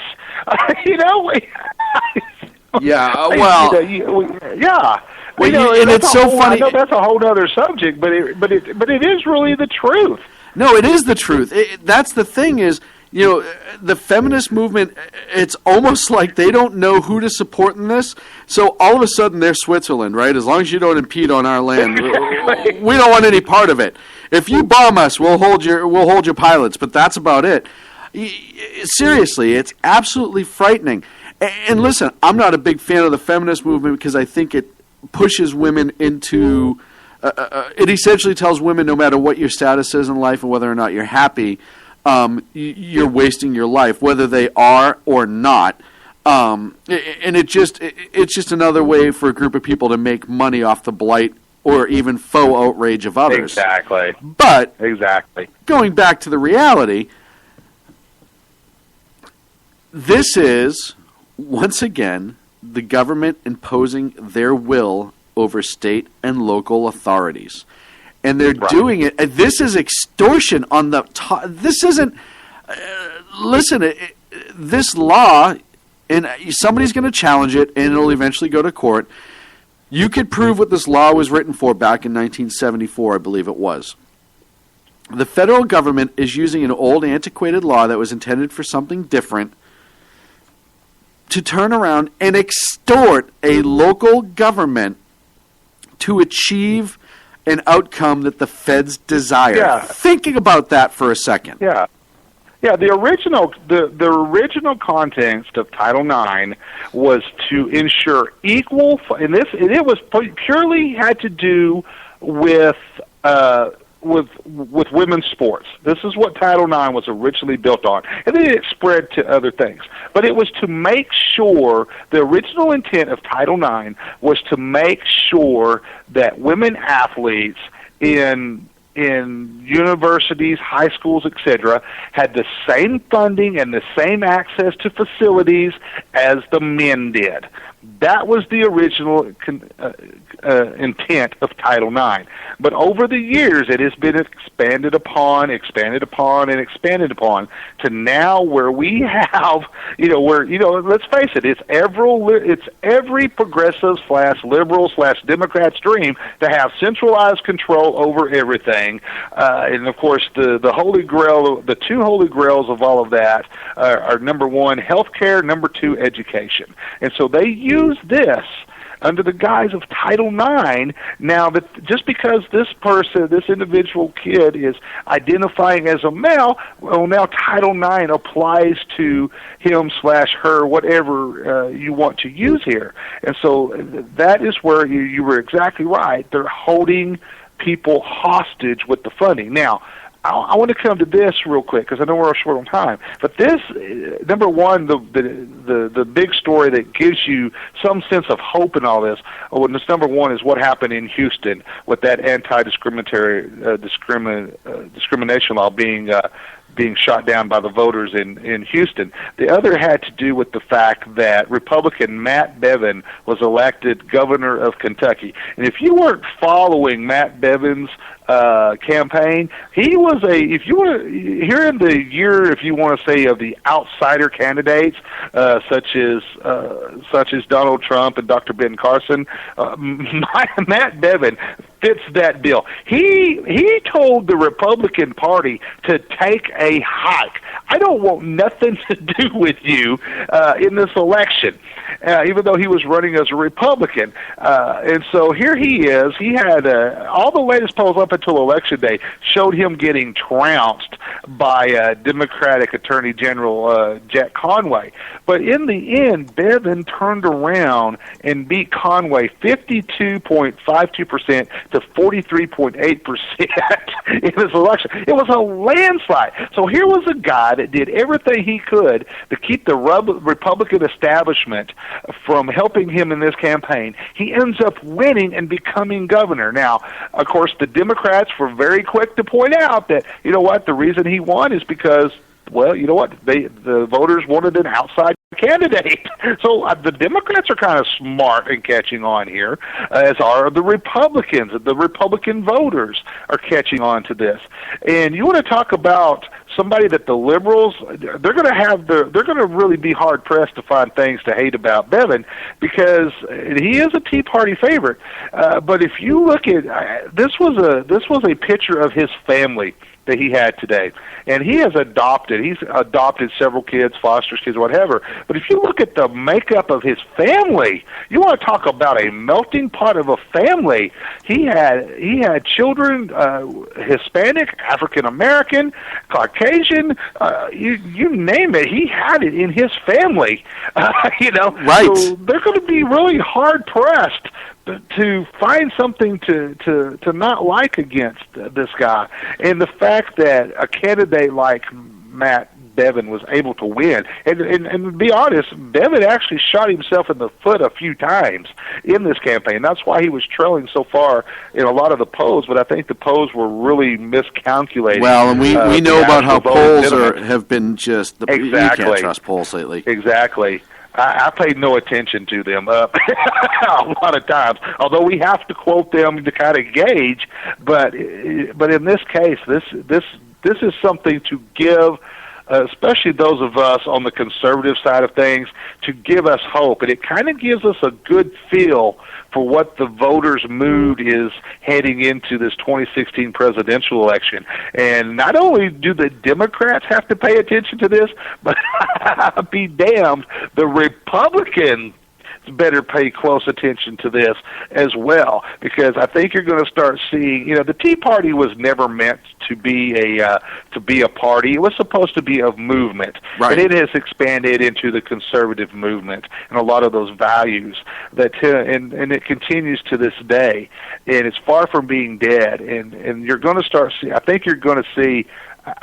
Yeah, well... yeah. Well, and it's so funny. I know that's a whole other subject, but it is really the truth. No, it is the truth. That's the thing is, the feminist movement, it's almost like they don't know who to support in this. So all of a sudden they're Switzerland, right? As long as you don't impede on our land, we don't want any part of it. If you bomb us, we'll hold your pilots, but that's about it. Seriously, it's absolutely frightening. And listen, I'm not a big fan of the feminist movement because I think it pushes women into... it essentially tells women no matter what your status is in life and whether or not you're happy, you're wasting your life, whether they are or not. And it's just another way for a group of people to make money off the blight or even faux outrage of others. Exactly. But exactly, going back to the reality, this is, once again, the government imposing their will over state and local authorities. And they're doing it. This is extortion on the top. This isn't... listen, this law, and somebody's going to challenge it, and it'll eventually go to court. You could prove what this law was written for back in 1974, I believe it was. The federal government is using an old, antiquated law that was intended for something different to turn around and extort a local government to achieve an outcome that the feds desire. Yeah. Thinking about that for a second. Yeah. Yeah, the original context of Title IX was to ensure equal, and it was purely had to do with women's sports. This is what Title IX was originally built on, and then it spread to other things. But it was to make sure, the original intent of Title IX was to make sure that women athletes in universities, high schools, etc., had the same funding and the same access to facilities as the men did. That was the original intent of Title IX. But over the years, it has been expanded upon, to now where we have, let's face it, it's every progressive / liberal / Democrat's dream to have centralized control over everything. And of course, the holy grail, the two holy grails of all of that are number one, healthcare, number two, education. And so they use this under the guise of Title IX. Now, that just because this individual kid is identifying as a male, well, now Title IX applies to him / her, whatever you want to use here. And so that is where you were exactly right. They're holding people hostage with the funding. Now, I want to come to this real quick because I know we're short on time. But this, number one, the big story that gives you some sense of hope in all this. This number one is what happened in Houston with that discrimination law being shot down by the voters in Houston. The other had to do with the fact that Republican Matt Bevin was elected governor of Kentucky. And if you weren't following Matt Bevin's campaign, he was if you want to, here in the year, if you want to say, of the outsider candidates, such as Donald Trump and Dr. Ben Carson, Matt Bevin fits that bill. He told the Republican Party to take a hike. I don't want nothing to do with you in this election, even though he was running as a Republican. And so here he is. He had all the latest polls up until Election Day showed him getting trounced by Democratic Attorney General Jack Conway. But in the end, Bevin turned around and beat Conway 52.52% to 43.8% in this election. It was a landslide. So here was a guy that did everything he could to keep the Republican establishment from helping him in this campaign. He ends up winning and becoming governor. Now, of course, the Democrats were very quick to point out that, you know what, the reason he won is because, well, you know what, the voters wanted an outside candidate. So the Democrats are kind of smart in catching on here, as are the Republicans. The Republican voters are catching on to this. And you want to talk about somebody that the liberals, they're going to really be hard pressed to find things to hate about Bevin, because he is a Tea Party favorite. But if you look at this was a picture of his family that he had today. And he's adopted several kids, foster kids, whatever. But if you look at the makeup of his family, you want to talk about a melting pot of a family. He had children, Hispanic, African American, Caucasian, you name it. He had it in his family. Right. So they're going to be really hard pressed to find something to not like against this guy. And the fact that a candidate like Matt Bevin was able to win, and to be honest, Bevin actually shot himself in the foot a few times in this campaign. That's why he was trailing so far in a lot of the polls, but I think the polls were really miscalculated. Well, and we know about how polls have been just, exactly. You can't trust polls lately. Exactly. I paid no attention to them a lot of times, although we have to quote them to kind of gauge. But in this case, this is something to give, especially those of us on the conservative side of things, to give us hope, and it kind of gives us a good feel for what the voters' mood is heading into this 2016 presidential election. And not only do the Democrats have to pay attention to this, but be damned, the Republicans better pay close attention to this as well, because I think you're going to start seeing, the Tea Party was never meant to be a party. It was supposed to be a movement, right. And it has expanded into the conservative movement and a lot of those values and it continues to this day, and it's far from being dead. And you're going to start see. I think you're going to see.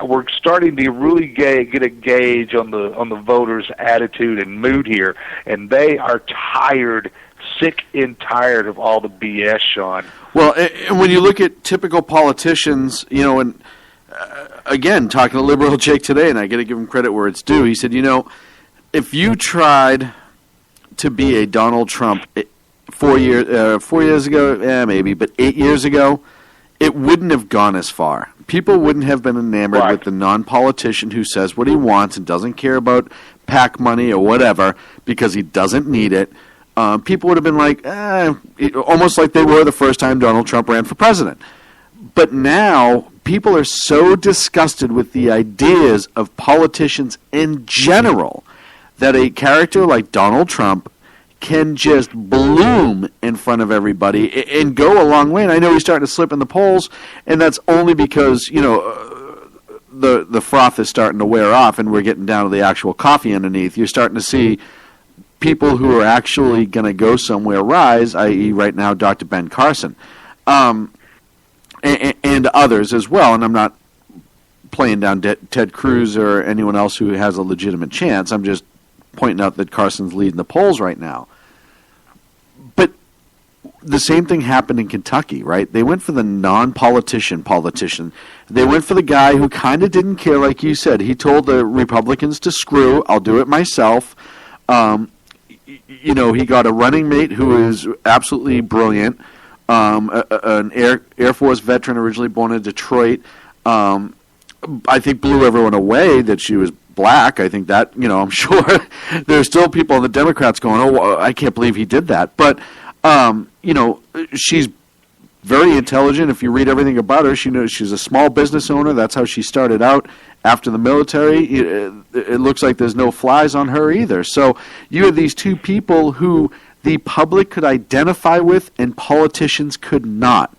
We're starting to really get a gauge on the voters' attitude and mood here, and they are tired, sick and tired of all the BS, Sean. Well, and when you look at typical politicians, and again, talking to Liberal Jake today, and I got to give him credit where it's due, he said, if you tried to be a Donald Trump 4 years ago, maybe, but 8 years ago, it wouldn't have gone as far. People wouldn't have been enamored with the non-politician who says what he wants and doesn't care about PAC money or whatever because he doesn't need it. People would have been like, almost like they were the first time Donald Trump ran for president. But now people are so disgusted with the ideas of politicians in general that a character like Donald Trump can just bloom in front of everybody and go a long way. And I know he's starting to slip in the polls, and that's only because, the froth is starting to wear off and we're getting down to the actual coffee underneath. You're starting to see people who are actually going to go somewhere rise, i.e. right now Dr. Ben Carson, and others as well. And I'm not playing down Ted Cruz or anyone else who has a legitimate chance. I'm just pointing out that Carson's leading the polls right now. But the same thing happened in Kentucky, right? They went for the non-politician. They went for the guy who kind of didn't care, like you said. He told the Republicans to screw, I'll do it myself. He got a running mate who is absolutely brilliant, an Air Force veteran originally born in Detroit. I think blew everyone away that she was black. I think that, I'm sure there's still people on the Democrats going, oh, I can't believe he did that. But, she's very intelligent. If you read everything about her, she knows she's a small business owner. That's how she started out after the military. It looks like there's no flies on her either. So you have these two people who the public could identify with and politicians could not.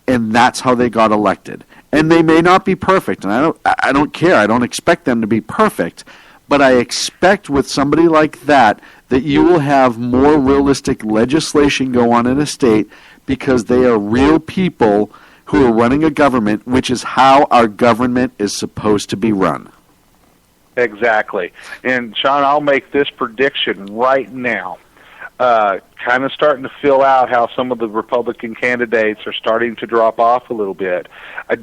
And that's how they got elected. And they may not be perfect, and I don't care. I don't expect them to be perfect, but I expect with somebody like that you will have more realistic legislation go on in a state because they are real people who are running a government, which is how our government is supposed to be run. Exactly. And, Sean, I'll make this prediction right now. Kind of starting to fill out how some of the Republican candidates are starting to drop off a little bit.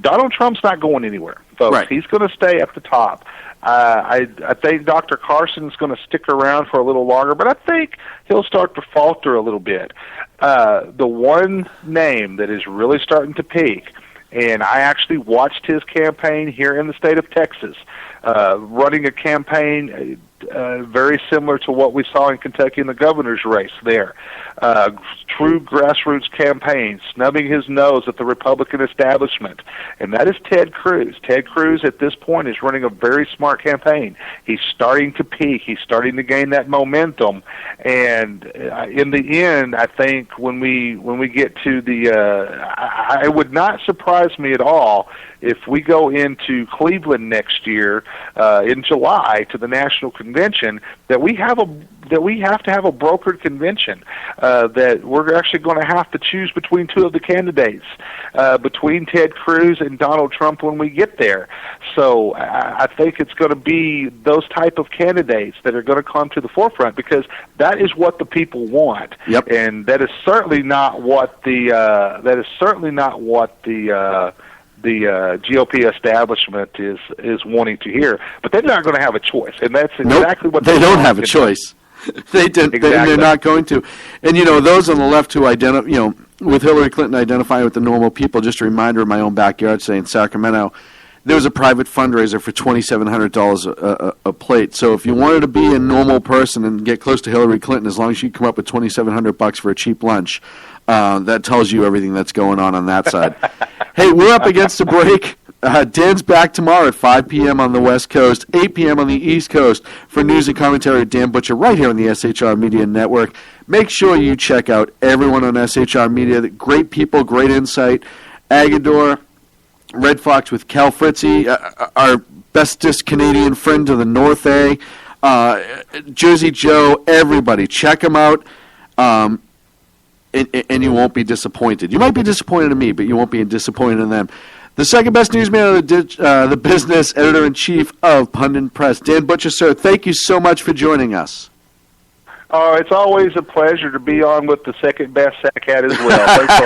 Donald Trump's not going anywhere, folks. Right. He's going to stay at the top. I think Dr. Carson's going to stick around for a little longer, but I think he'll start to falter a little bit. The one name that is really starting to peak, and I actually watched his campaign here in the state of Texas, running a campaign very similar to what we saw in Kentucky in the governor's race there. True grassroots campaign, snubbing his nose at the Republican establishment, and that is Ted Cruz. Ted Cruz at this point is running a very smart campaign. He's starting to peak. He's starting to gain that momentum, and in the end, I think when we get to the, it would not surprise me at all if we go into Cleveland next year in July to the national convention that we have to have a brokered convention, that we're actually going to have to choose between two of the candidates, between Ted Cruz and Donald Trump when we get there. So I think it's going to be those type of candidates that are going to come to the forefront, because that is what the people want. Yep. And that is certainly not what the GOP establishment is wanting to hear. But they're not going to have a choice, and that's exactly what they don't have a choice. They didn't. Exactly. They're not going to. And those on the left who with Hillary Clinton identifying with the normal people. Just a reminder of my own backyard today in Sacramento. There was a private fundraiser for $2,700 a plate. So if you wanted to be a normal person and get close to Hillary Clinton, as long as you come up with $2,700 for a cheap lunch, that tells you everything that's going on that side. Hey, we're up against a break. Dan's back tomorrow at 5 p.m. on the West Coast, 8 p.m. on the East Coast for news and commentary with Dan Butcher right here on the SHR Media Network. Make sure you check out everyone on SHR Media. Great people, great insight. Agador, Red Fox with Cal Fritzy, our bestest Canadian friend to the North A, Jersey Joe, everybody. Check them out, and you won't be disappointed. You might be disappointed in me, but you won't be disappointed in them. The second best newsman of the business, editor-in-chief of Pundit Press, Dan Butcher, sir, thank you so much for joining us. Oh, it's always a pleasure to be on with the second best Sackhead as well. Thanks a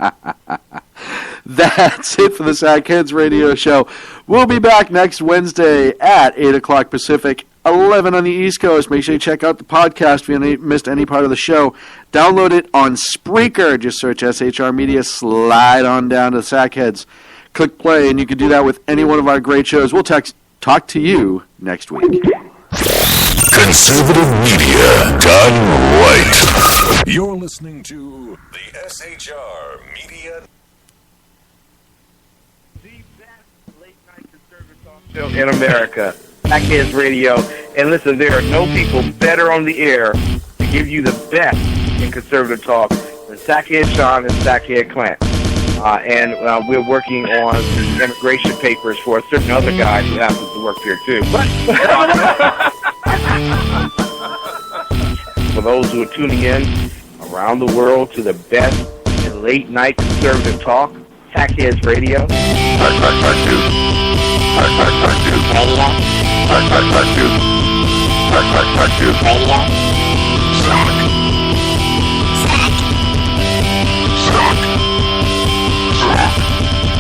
lot, Sean. That's it for the Sackheads Radio Show. We'll be back next Wednesday at 8 o'clock Pacific, 11 on the East Coast. Make sure you check out the podcast if you missed any part of the show. Download it on Spreaker. Just search SHR Media. Slide on down to Sackheads. Click play, and you can do that with any one of our great shows. We'll talk to you next week. Conservative media done right. You're listening to the SHR Media in America, Sackheads Radio. And listen, there are no people better on the air to give you the best in conservative talk than Sackhead Sean and Sackhead Clint. And we're working on the immigration papers for a certain other guy who happens to work here too. But for those who are tuning in around the world to the best in late night conservative talk, Sackheads Radio.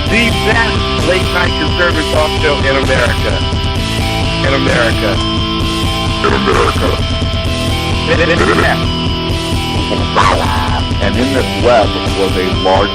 The best late night conservative talk show in America. In America. And in this web was a large...